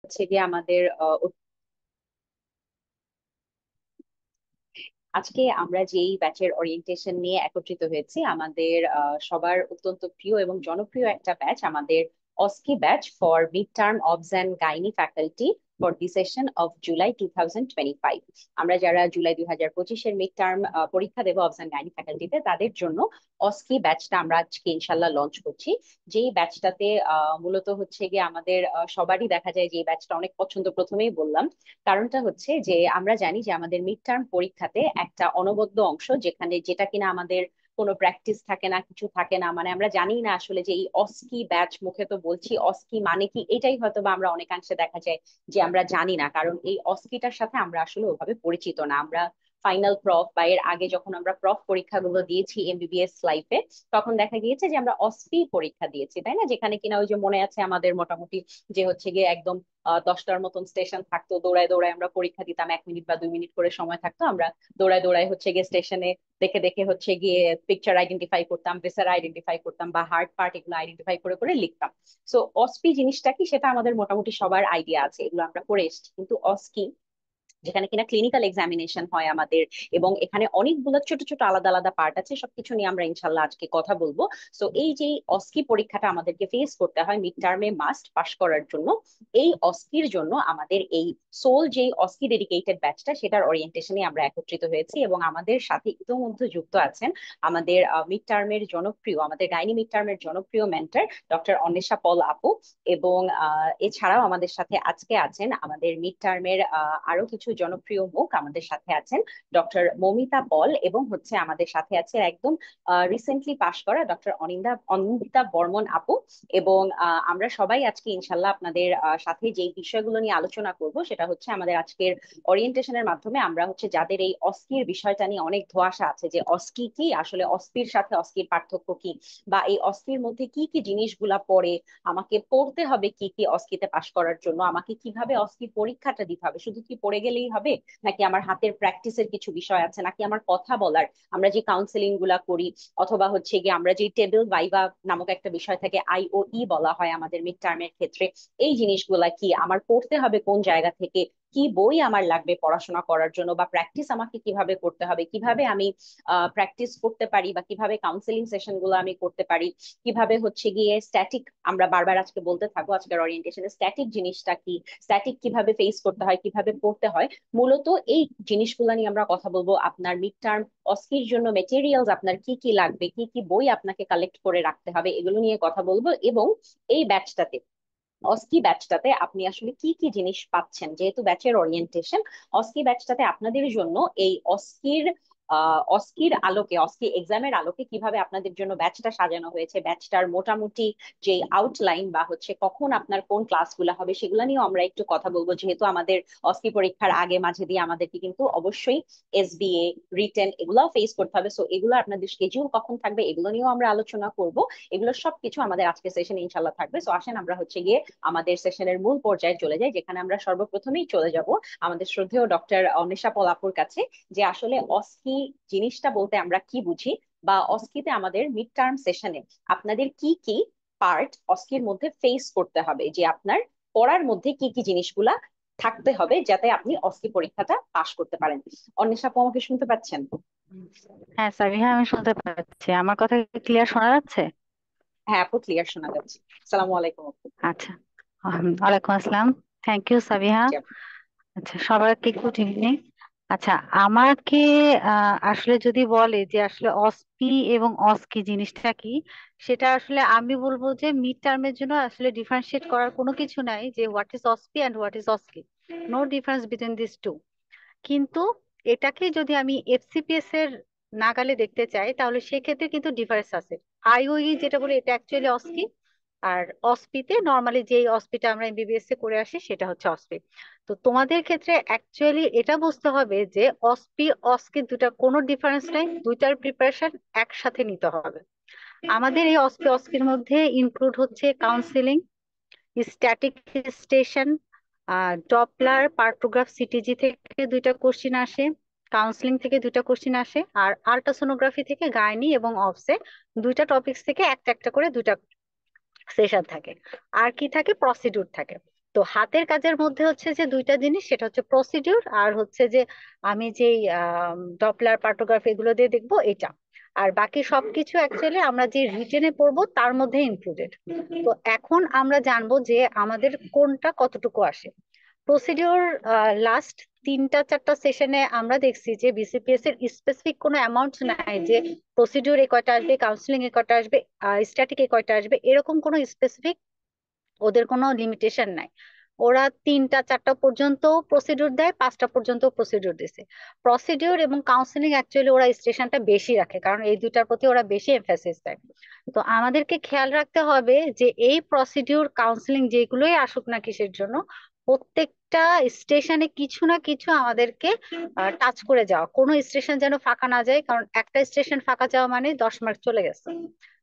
হচ্ছে গিয়ে আমাদের আজকে আমরা যেই ব্যাচের ওরিয়েন্টেশন নিয়ে একত্রিত হয়েছি আমাদের সবার অত্যন্ত প্রিয় এবং জনপ্রিয় একটা ব্যাচ আমাদের OSCE batch for mid term obs and gynae faculty for the session of July 2025। আমরা যারা জুলাই 2025-এর মিড টার্ম পরীক্ষা দেবো অবস অ্যান্ড গাইনি ফ্যাকাল্টিতে তাদের জন্য অস্কি ব্যাচটা আমরা আজকে ইনশাল্লাহ লঞ্চ করছি। যেই ব্যাচটাতে মূলত হচ্ছে গিয়ে আমাদের সবারই দেখা যায় যে এই ব্যাচটা অনেক পছন্দ, প্রথমেই বললাম। কারণটা হচ্ছে যে আমরা জানি যে আমাদের মিড টার্ম পরীক্ষাতে একটা অনবদ্য অংশ যেটা কিনা আমাদের কোনো প্র্যাকটিস থাকে না, কিছু থাকে না, মানে আমরা জানি না আসলে যে এই অস্কি ব্যাচ, মুখে তো বলছি অস্কি মানে কি, এটাই হয়তো বা আমরা অনেকাংশে দেখা যায় যে আমরা জানি না, কারণ এই অস্কিটার সাথে আমরা আসলে ওভাবে পরিচিত না। আমরা ফাইনাল প্রফ বা এর আগে যখন আমরা প্রফ পরীক্ষাগুলো দিয়েছি এমবিবিএস লাইফে, তখন দেখা গিয়েছে যে আমরা অস্পি পরীক্ষা দিয়েছি, তাই না? যেখানে কিনা ওই যে মনে আছে আমাদের মোটামুটি যে হচ্ছে গিয়ে একদম 10টার মতন স্টেশন থাকতো, দৌড়ায় দৌড়ায় আমরা পরীক্ষা দিতাম, 1 মিনিট বা 2 মিনিট করে সময় থাকতো, আমরা দৌড়ায় দৌড়ায় হচ্ছে গিয়ে স্টেশনে দেখে দেখে হচ্ছে গিয়ে পিকচার আইডেন্টিফাই করতাম, ভিসার আইডেন্টিফাই করতাম, বা হার্ড পার্ট এগুলো আইডেন্টিফাই করে করে লিখতাম। সো অসপি জিনিসটা কি সেটা আমাদের মোটামুটি সবার আইডিয়া আছে, এগুলো আমরা করে এসেছি। কিন্তু অস্কি যেখানে কিনা ক্লিনিক্যাল এক্সামিনেশন হয় আমাদের, এবং এখানে অনেকগুলো ছোট ছোট আলাদা আলাদা পার্ট আছে, সবকিছু নিয়ে আমরা ইনশাল্লাহ আজকে কথা বলবো। সো এই যে অস্কি পরীক্ষাটা আমাদেরকে ফেস করতে হয় মিড টার্মে মাস্ট পাস করার জন্য, এই অস্কির জন্য আমাদের এই সোল যে অস্কি ডেডিকেটেড ব্যাচটা সেটার ওরিয়েন্টেশনে আমরা একত্রিত হয়েছি, এবং আমাদের সাথে ইতোমধ্যে যুক্ত আছেন আমাদের মিড টার্মের জনপ্রিয়, আমাদের গাইনি মিড টার্মের জনপ্রিয় মেন্টর ডক্টর অন্বেষা পল আপু। এবং এছাড়াও আমাদের সাথে আজকে আছেন আমাদের মিড টার্মের আরো কিছু জনপ্রিয় মুখ, আমাদের সাথে আছেন ডক্টর মমিতা পল, এবং হচ্ছে আমাদের সাথে আছে একদম রিসেন্টলি পাশ করা ডক্টর অনিন্দিতা বর্মন আপু। এবং আমরা সবাই আজকে ইনশাল্লাহ আপনাদের সাথে যে বিষয়গুলো নিয়ে আলোচনা করব সেটা হচ্ছে আমাদের আজকের ওরিয়েন্টেশনের মাধ্যমে আমরা হচ্ছে যাদের এই অস্কির বিষয়টা নিয়ে অনেক ধোঁয়াশা আছে যে অস্কি কি, আসলে অস্কির সাথে অস্কির পার্থক্য কি, বা এই অস্কির মধ্যে কি কি জিনিসগুলা পড়ে, আমাকে পড়তে হবে কি কি অস্কিতে পাশ করার জন্য, আমাকে কিভাবে অস্কি পরীক্ষাটা দিতে হবে, শুধু কি পড়ে গেলেই হবে, নাকি আমার হাতের প্র্যাকটিসের কিছু বিষয় আছে, নাকি আমার কথা বলার, আমরা যে কাউন্সেলিং গুলা করি, অথবা হচ্ছে গিয়ে আমরা যে টেবিল ভাইভা নামক একটা বিষয় থাকে, আইওই বলা হয় আমাদের মিড টার্মের ক্ষেত্রে, এই জিনিসগুলা কি, আমার পড়তে হবে কোন জায়গা থেকে, কি বই আমার লাগবে পড়াশোনা করার জন্য, বা প্র্যাকটিস আমাকে কিভাবে করতে হবে, কিভাবে আমি প্র্যাকটিস করতে পারি, বা কিভাবে কাউন্সেলিং সেশন গুলো আমি করতে পারি, কিভাবে হচ্ছে গিয়ে স্ট্যাটিক, আমরা বারবার আজকে বলতে থাকবো আজকের ওরিয়েন্টেশনে স্ট্যাটিক জিনিসটা কি, স্ট্যাটিক কিভাবে ফেস করতে হয়, কিভাবে পড়তে হয়, মূলত এই জিনিসগুলো নিয়ে আমরা কথা বলবো। আপনার মিড টার্ম অস্কির জন্য মেটেরিয়ালস আপনার কি কি লাগবে, কি কি বই আপনাকে কালেক্ট করে রাখতে হবে, এগুলো নিয়ে কথা বলবো। এবং এই ব্যাচটাতে, অস্কি ব্যাচটাতে আপনি আসলে কি কি জিনিস পাচ্ছেন, যেহেতু ব্যাচের ওরিয়েন্টেশন, অস্কি ব্যাচটাতে আপনাদের জন্য এই অস্কির আলোকে, অস্কি এক্সামের আলোকে কিভাবে আপনাদের জন্য ব্যাচটা সাজানো হয়েছে, ব্যাচটার মোটামুটি যে আউটলাইন বা হচ্ছে কখন আপনার কোন ক্লাসগুলো হবে সেগুলো নিয়েও আমরা একটু কথা বলবো, যেহেতু আমাদের অস্কি পরীক্ষার আগে মাঝে দিয়ে আমাদেরকে কিন্তু অবশ্যই এসবিএ, রিটেন এগুলাও ফেস করতে হবে। সো এগুলো আপনাদের স্কেডিউল কখন থাকবে এগুলো নিয়েও আমরা আলোচনা করব। এগুলো সবকিছু আমাদের আজকে সেশনে ইনশাল্লাহ থাকবে। সো আসেন আমরা হচ্ছে গিয়ে আমাদের সেশনের মূল পর্যায়ে চলে যাই, যেখানে আমরা সর্বপ্রথমেই চলে যাব আমাদের শ্রদ্ধেয় ডক্টর অনিশা পলাপুর কাছে, যে আসলে অস্কি জিনিসটা বলতে আমরা কি বুঝি, বা অস্কিতে আমাদের মিড টার্ম সেশনে আপনাদের কি কি পার্ট অস্কির মধ্যে ফেস করতে হবে, যে আপনার পড়ার মধ্যে কি কি জিনিসগুলা থাকতে হবে যাতে আপনি অস্কি পরীক্ষাটা পাশ করতে পারেন। অনিশা আপু, আমাকে শুনতে পাচ্ছেন? হ্যাঁ সাবিহা, আমি শুনতে পাচ্ছি। আমার কথা ক্লিয়ার শোনা যাচ্ছে? হ্যাঁ আপু, ক্লিয়ার শোনা যাচ্ছে। সালামু আলাইকুম আপু। আচ্ছা। ওয়ালাইকুম আসসালাম। Thank you Sabiha. জি আপু। আচ্ছা, সবাইকে গুড ইভিনিং। আচ্ছা, আমাকে আসলে যদি বলে যে আসলে অসপি এবং অস্কি জিনিসটা কি, সেটা আসলে আমি বলবো যে মিড টার্মের জন্য আসলে ডিফারেন্সিয়েট করার কোনো কিছু নাই, যে what is OSPE and what is OSCE. No difference between this two. কিন্তু এটাকে যদি আমি এফসিপিএস এর নাগালে দেখতে চাই, তাহলে সেক্ষেত্রে কিন্তু ডিফারেন্স আছে। আইওই যেটা বলি এটা অ্যাকচুয়ালি অস্কি, আর অসপিতে নর্মালি যেই অসপিটা আমরা এমবিবিএস এ করে আসি সেটা হচ্ছে অসপি। তো তোমাদের ক্ষেত্রে অ্যাকচুয়ালি এটা বুঝতে হবে যে অসপি অস্কি দুটা কোনো ডিফারেন্স নাই, দুইটার প্রিপারেশন একসাথে নিতে হবে। আমাদের এই অসপি অস্কির মধ্যে ইনক্লুড হচ্ছে counselling, static station, Doppler পার্টোগ্রাফ CTG থেকে দুইটা কোশ্চিন আসে, কাউন্সিলিং থেকে দুইটা কোশ্চিন আসে, আর আল্ট্রাসোনোগ্রাফি থেকে গাইনি এবং অফসে দুইটা টপিকস থেকে একটা একটা করে দুইটা সেশন থাকে। আর কি থাকে? প্রসিডিউর থাকে। তো হাতের কাজের মধ্যে হচ্ছে যে দুইটা জিনিস, সেটা হচ্ছে প্রসিডিউর আর হচ্ছে যে আমি যেই ডপলার পার্টোগ্রাফ এগুলো দিয়ে দেখবো এটা। আর বাকি সবকিছু অ্যাকচুয়ালি আমরা যে রিটেনে পড়বো তার মধ্যে ইনক্লুডেড। তো এখন আমরা জানবো যে আমাদের কোনটা কতটুকু আসে। প্রসিডিওর লাস্ট 3টা 4টা সেশনে আমরা দেখছি যে বিসিপিএস এর স্পেসিফিক কোনো অ্যামাউন্ট নাই যে প্রসিডিওর এ কয়টা আসবে, কাউন্সিলিং এ কয়টা আসবে, স্ট্যাটিক এ কয়টা আসবে, এরকম কোনো স্পেসিফিক ওদের কোনো লিমিটেশন নাই। ওরা 3টা 4টা পর্যন্ত প্রসিডিউর দেয়, 5টা পর্যন্ত প্রসিডিউর দিছে। প্রসিডিউর এবং কাউন্সিলিং অ্যাকচুয়ালি ওরা স্টেশনটা বেশি রাখে, কারণ এই দুইটার প্রতি ওরা বেশি এমফাসিস দেয়। তো আমাদেরকে খেয়াল রাখতে হবে যে এই প্রসিডিউর কাউন্সিলিং যেগুলোই আসুক না কিসের জন্য, প্রত্যেকটা স্টেশনে কিছু না কিছু আমাদেরকে টাচ করে যাওয়া, কোনো স্টেশন যেন ফাঁকা না যায়, কারণ একটা স্টেশন ফাঁকা যাওয়া মানে 10 মার্ক চলে গেছে।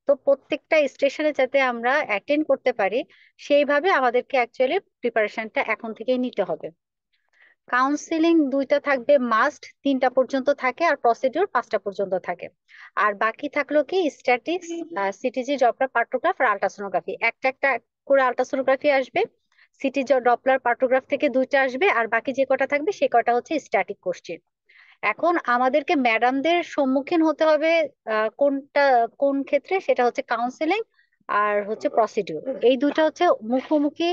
তো প্রত্যেকটা স্টেশনে যাতে আমরা অ্যাটেন্ড করতে পারি সেইভাবে আমাদেরকে অ্যাকচুয়ালি প্রিপারেশনটা এখন থেকেই নিতে হবে। কাউন্সিলিং দুইটা থাকবে মাস্ট, 3টা পর্যন্ত থাকে, আর প্রসিডিউর 5টা পর্যন্ত থাকে। আর বাকি থাকলো কি স্ট্যাটিক্স, সিটিজি, ডপলার পার্টোগ্রাফ আর আল্ট্রাসোনোগ্রাফি। একটা একটা করে আল্ট্রাসোনোগ্রাফি আসবে, সিটি ডপলার পার্টোগ্রাফ থেকে দুইটা আসবে, আর বাকি যে কটা থাকবে সে কটা হচ্ছে স্ট্যাটিক কোশ্চেন। এখন আমাদেরকে ম্যাডামদের সম্মুখীন হতে হবে কোনটা, কোন ক্ষেত্রে, সেটা হচ্ছে কাউন্সেলিং আর হচ্ছে প্রসিডিউর। এই দুটো হচ্ছে মুখোমুখি,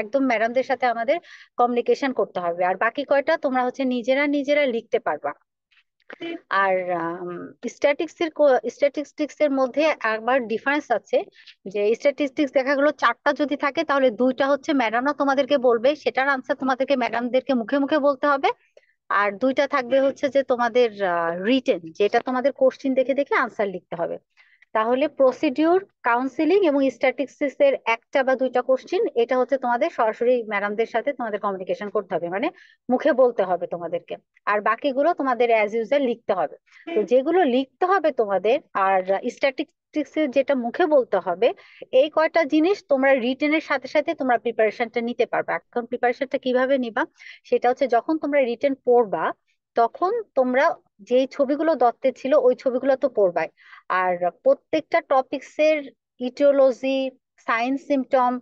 একদম ম্যাডামদের সাথে আমাদের কমিউনিকেশন করতে হবে। আর বাকি কয়টা তোমরা হচ্ছে নিজেরা নিজেরা লিখতে পারবা। আর স্ট্যাটিস্টিক্স এর মধ্যে আবার ডিফারেন্স আছে, যে স্ট্যাটিস্টিক্স দেখা গেলো 4টা যদি থাকে তাহলে দুইটা হচ্ছে ম্যাডামরা তোমাদেরকে বলবে, সেটার আনসার তোমাদেরকে ম্যাডামদেরকে মুখে মুখে বলতে হবে। আর দুইটা থাকবে হচ্ছে যে তোমাদের রিটেন, যেটা তোমাদের কোশ্চিন দেখে দেখে আনসার লিখতে হবে। তাহলে প্রসিডিউর, কাউন্সিলিং এবং স্ট্যাটিস্টিক্স এর একটা বা দুইটা কোশ্চিন, এটা হচ্ছে তোমাদের সরাসরি ম্যাডামদের সাথে তোমাদের কমিউনিকেশন করতে হবে, মানে মুখে বলতে হবে তোমাদেরকে। আর বাকিগুলো তোমাদের অ্যাজ ইউজুয়াল লিখতে হবে। তো যেগুলো লিখতে হবে তোমাদের, আর স্ট্যাটিস্টিক্স এর যেটা মুখে বলতে হবে, এই কয়টা জিনিস তোমরা রিটেনের সাথে সাথে তোমরা প্রিপারেশনটা নিতে পারবে। এখন প্রিপারেশনটা কিভাবে নিবা, সেটা হচ্ছে যখন তোমরা রিটেন পড়বা তখন তোমরা যেই ছবিগুলো দত্তে ছিল ওই ছবিগুলো তো পড়বাই। আর প্রত্যেকটা টপিকসের ইটিওলজি, সাইন্স, সিমটম,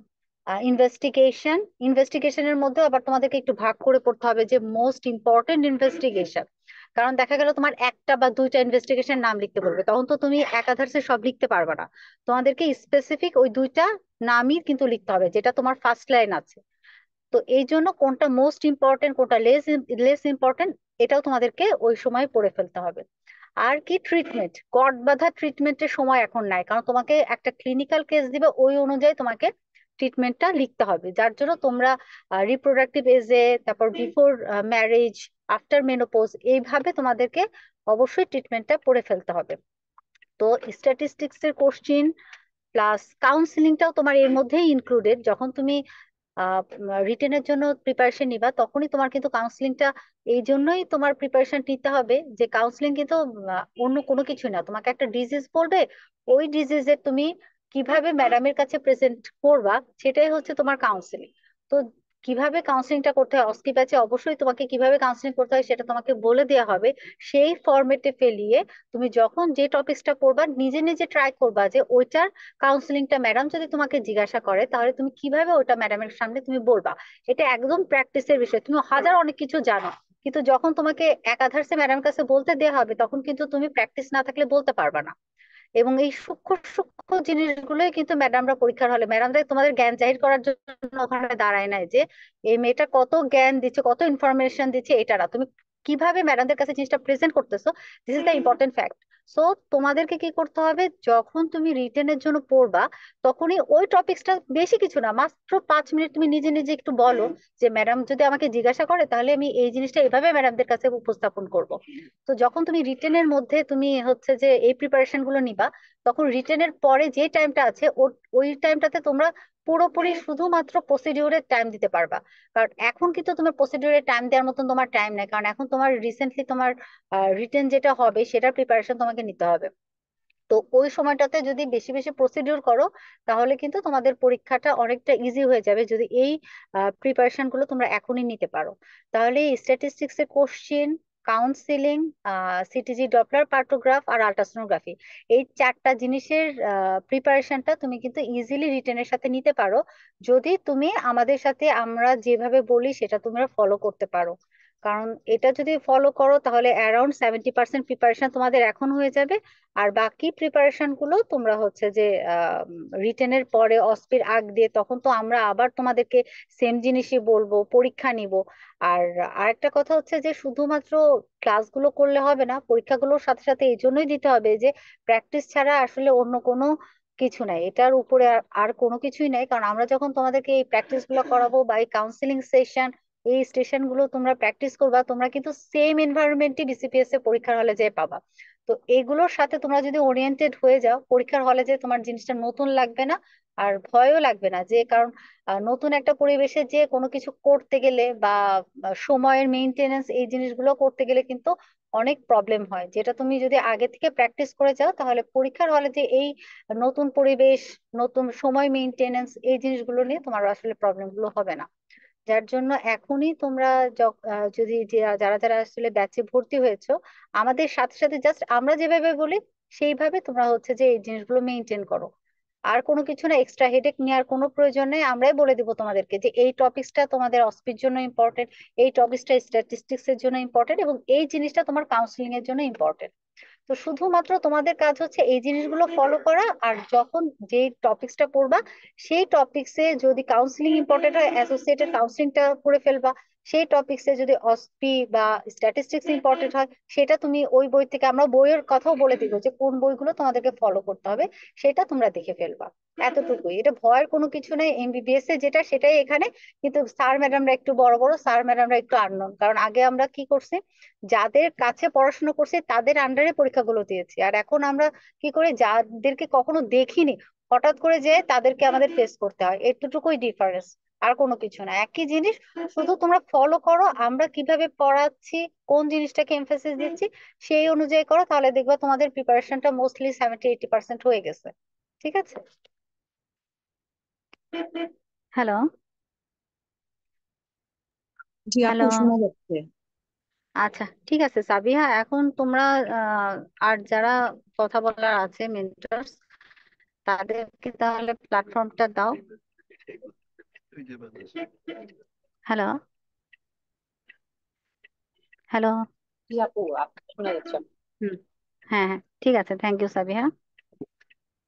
ইনভেস্টিগেশনের মধ্যে আবার তোমাদেরকে একটু ভাগ করে পড়তে হবে যে মোস্ট ইম্পর্টেন্ট ইনভেস্টিগেশন। কারণ দেখা গেল তোমার একটা বা দুইটা ইনভেস্টিগেশন নাম লিখতে বলবে, তখন তো তুমি একাধারে সব লিখতে পারবে না। তোমাদেরকে স্পেসিফিক ওই দুইটা নামই কিন্তু লিখতে হবে যেটা তোমার ফার্স্ট লাইন আছে। তো এই জন্য কোনটা মোস্ট ইম্পর্টেন্ট কোনটা লেস লেস ইম্পর্টেন্ট এটাও তোমাদেরকে ওই সময় পড়ে ফেলতে হবে। আর কি ট্রিটমেন্ট, গড় বাঁধা ট্রিটমেন্টের সময় এখন নাই, কারণ তোমাকে একটা ক্লিনিক্যাল কেস দিবে, ওই অনুযায়ী তোমাকে ট্রিটমেন্টটা লিখতে হবে। যার জন্য তোমরা রিপ্রোডাক্টিভ এজে, তারপর বিফোর ম্যারেজ, আফটার মেনোপজ, এইভাবে তোমাদেরকে অবশ্যই ট্রিটমেন্টটা পড়ে ফেলতে হবে। তো স্ট্যাটিস্টিক্স এর কোশ্চিন প্লাস কাউন্সিলিংটাও তোমার এর মধ্যেই ইনক্লুডেড। যখন তুমি রিটেনের জন্য প্রিপারেশন নিবা তখনই তোমার কিন্তু কাউন্সিলিংটা, এই জন্যই তোমার প্রিপারেশন নিতে হবে যে কাউন্সিলিং কিন্তু অন্য কোনো কিছু না, তোমাকে একটা ডিজিজ বলবে, ওই ডিজিজের তুমি কিভাবে ম্যাডামের কাছে প্রেজেন্ট করবা সেটাই হচ্ছে তোমার কাউন্সিলিং। তো কিভাবে কাউন্সিলিংটা করতে হয়, অস্কি ব্যাচে অবশ্যই তোমাকে কিভাবে কাউন্সিলিং করতে হয় সেটা তোমাকে বলে দেওয়া হবে। সেই ফরম্যাটে ফেলিয়ে তুমি যখন যে টপিকসটা পড়বা নিজে নিজে ট্রাই করবা যে ওইটার কাউন্সিলিংটা ম্যাডাম যদি তোমাকে জিজ্ঞাসা করে তাহলে তুমি কিভাবে ওটা ম্যাডামের সামনে তুমি বলবা। এটা একদম প্র্যাকটিসের বিষয়, তুমি হাজার অনেক কিছু জানো, কিন্তু যখন তোমাকে একাধারে ম্যাডামের কাছে বলতে দেওয়া হবে তখন কিন্তু তুমি প্র্যাকটিস না থাকলে বলতে পারবা না। এবং এই সূক্ষ্ম সূক্ষ্ম জিনিসগুলোই কিন্তু ম্যাডামরা পরীক্ষার হলে, ম্যাডামরা তোমাদের জ্ঞান জাহির করার জন্য ওখানে দাঁড়ায় নাই যে এই মেয়েটা কত জ্ঞান দিচ্ছে, কত ইনফরমেশন দিচ্ছে, এটা না, তুমি কিভাবে ম্যাডামদের কাছে জিনিসটা প্রেজেন্ট করতেছো, this is the important fact. So তোমাদেরকে কি করতে হবে, যখন তুমি রিটেনের জন্য পড়বা তখনই ওই টপিকসটা, বেশি কিছু না, মাত্র 5 মিনিট তুমি নিজে নিজে একটু বলো যে ম্যাডাম যদি আমাকে জিজ্ঞাসা করে তাহলে আমি এই জিনিসটা এভাবে ম্যাডামদের কাছে উপস্থাপন করব। তো যখন তুমি রিটেনের মধ্যে তুমি হচ্ছে যে এই প্রিপারেশন গুলো নিবা, তখন রিটেনের পরে যে টাইমটা আছে ওই টাইমটাতে তোমরা পুরোপুরি শুধুমাত্র প্রসিডিউরের টাইম দিতে পারবা। কারণ এখন কিন্তু তোমার প্রসিডিউরের টাইম দেওয়ার মতন তোমার টাইম নাই, কারণ এখন তোমার রিসেন্টলি তোমার রিটেন যেটা হবে সেটার প্রিপারেশন তোমাকে নিতে হবে। তো ওই সময়টাতে যদি বেশি বেশি প্রসিডিউর করো তাহলে কিন্তু তোমাদের পরীক্ষাটা অনেকটা ইজি হয়ে যাবে, যদি এই প্রিপারেশন গুলো তোমরা এখনই নিতে পারো। তাহলে স্ট্যাটিস্টিক্স এর question, counselling, CTG Doppler partograph আর আল্ট্রাসোনোগ্রাফি, এই চারটা জিনিসের প্রিপারেশনটা তুমি কিন্তু ইজিলি রিটেনের সাথে নিতে পারো, যদি তুমি আমাদের সাথে আমরা যেভাবে বলি সেটা তোমরা ফলো করতে পারো। কারণ এটা যদি ফলো করো তাহলে অ্যারাউন্ড 70% প্রিপারেশন তোমাদের এখন হয়ে যাবে। আর বাকি প্রিপারেশন গুলো তোমরা হচ্ছে যে রিটেনের পরে অস্পির আগ দিয়ে, তখন তো আমরা আবার তোমাদেরকে সেম জিনিসই বলবো, পরীক্ষা নিব। আর আরেকটা কথা হচ্ছে যে শুধুমাত্র ক্লাসগুলো করলে হবে না, পরীক্ষাগুলোর সাথে সাথে এই জন্যই দিতে হবে যে প্র্যাকটিস ছাড়া আসলে অন্য কোনো কিছু নাই, এটার উপরে আর কোনো কিছুই নাই। কারণ আমরা যখন তোমাদেরকে এই প্র্যাকটিস গুলো করাবো বা এই কাউন্সিলিং সেশন, এই স্টেশন গুলো তোমরা প্র্যাকটিস করবা, তোমরা কিন্তু সেম এনভায়রনমেন্টই বিসিপিএস এ পরীক্ষার হলে যেয়ে পাবা। তো এগুলোর সাথে তোমরা যদি ওরিয়েন্টেড হয়ে যাও, পরীক্ষার হলে যে তোমার জিনিসটা নতুন লাগবে না, আর ভয়ও লাগবে না। যে কারণ নতুন একটা পরিবেশে যে কোনো কিছু করতে গেলে বা সময়ের মেইনটেনেন্স, এই জিনিসগুলো করতে গেলে কিন্তু অনেক প্রবলেম হয়, যেটা তুমি যদি আগে থেকে প্র্যাকটিস করে যাও তাহলে পরীক্ষার হলে যে এই নতুন পরিবেশ, নতুন সময় মেইনটেনেন্স, এই জিনিসগুলো নিয়ে তোমার আসলে প্রবলেম গুলো হবে না। যার জন্য এখনই তোমরা যদি যারা যারা আসলে ব্যাচে ভর্তি হয়েছো, আমাদের সাথে সাথে জাস্ট আমরা যেভাবে বলি সেইভাবে তোমরা হচ্ছে যে এই জিনিসগুলো মেনটেন করো। আর কোনো কিছু না, এক্সট্রা হেডেক নেওয়ার কোনো প্রয়োজন নেই, আমরাই বলে দিব তোমাদেরকে যে এই টপিকসটা তোমাদের অস্পির জন্য ইম্পর্টেন্ট, এই টপিকসটা স্ট্যাটিস্টিক্স এর জন্য ইম্পর্টেন্ট, এবং এই জিনিসটা তোমার কাউন্সিলিং এর জন্য ইম্পর্টেন্ট। তো শুধুমাত্র তোমাদের কাজ হচ্ছে এই জিনিসগুলো ফলো করা, আর যখন যে টপিকসটা পড়বা সেই টপিকসে যদি কাউন্সিলিং ইম্পর্টেন্ট হয় অ্যাসোসিয়েটেড কাউন্সিলিংটা করে ফেলবা। সেই টপিকসে যদি অসপি বা স্ট্যাটিস্টিক্স ইম্পর্টেন্ট হয়, সেটা তুমি ওই বই থেকে, আমরা বইয়ের কথাও বলে দিব যে কোন বইগুলো তোমাদেরকে ফলো করতে হবে, সেটা তোমরা দেখে ফেলবা। এতটুকুই, এটা ভয়ের কোনো কিছু নেই। এমবিবিএস এ যেটা সেটাই এখানে। কিন্তু স্যার ম্যাডামরা একটু বড় বড়, স্যার ম্যাডামরা একটু আননোন, কারণ আগে আমরা কি করছি, যাদের কাছে পড়াশোনা করছি তাদের আন্ডারে পরীক্ষাগুলো দিয়েছি, আর এখন আমরা কি করি, যাদেরকে কখনো দেখিনি হঠাৎ করে যে তাদেরকে আমাদের ফেস করতে হয়, এতটুকুই ডিফারেন্স। আর কোনো কিছু না, একই জিনিস। শুধু তোমরা ফলো করো আমরা কিভাবে পড়াচ্ছি, কোন জিনিসটাকে এমফেসিস দিচ্ছি, সেই অনুযায়ী করো, তাহলে দেখবা তোমাদের প্রিপারেশনটা মোস্টলি 70-80% হয়ে গেছে। ঠিক আছে? হ্যালো? জি আপু, হ্যালো? শোনা যাচ্ছে। আচ্ছা, ঠিক আছে সাবিহা, এখন তোমরা আর যারা কথা বলার আছে মেন্টরস, তাদেরকে তাহলে প্ল্যাটফর্মটা দাও। হ্যালো? হ্যালো? জি আপু, শোনা যাচ্ছে। হুম। হ্যাঁ হ্যাঁ, ঠিক আছে, থ্যাংক ইউ সাবিহা।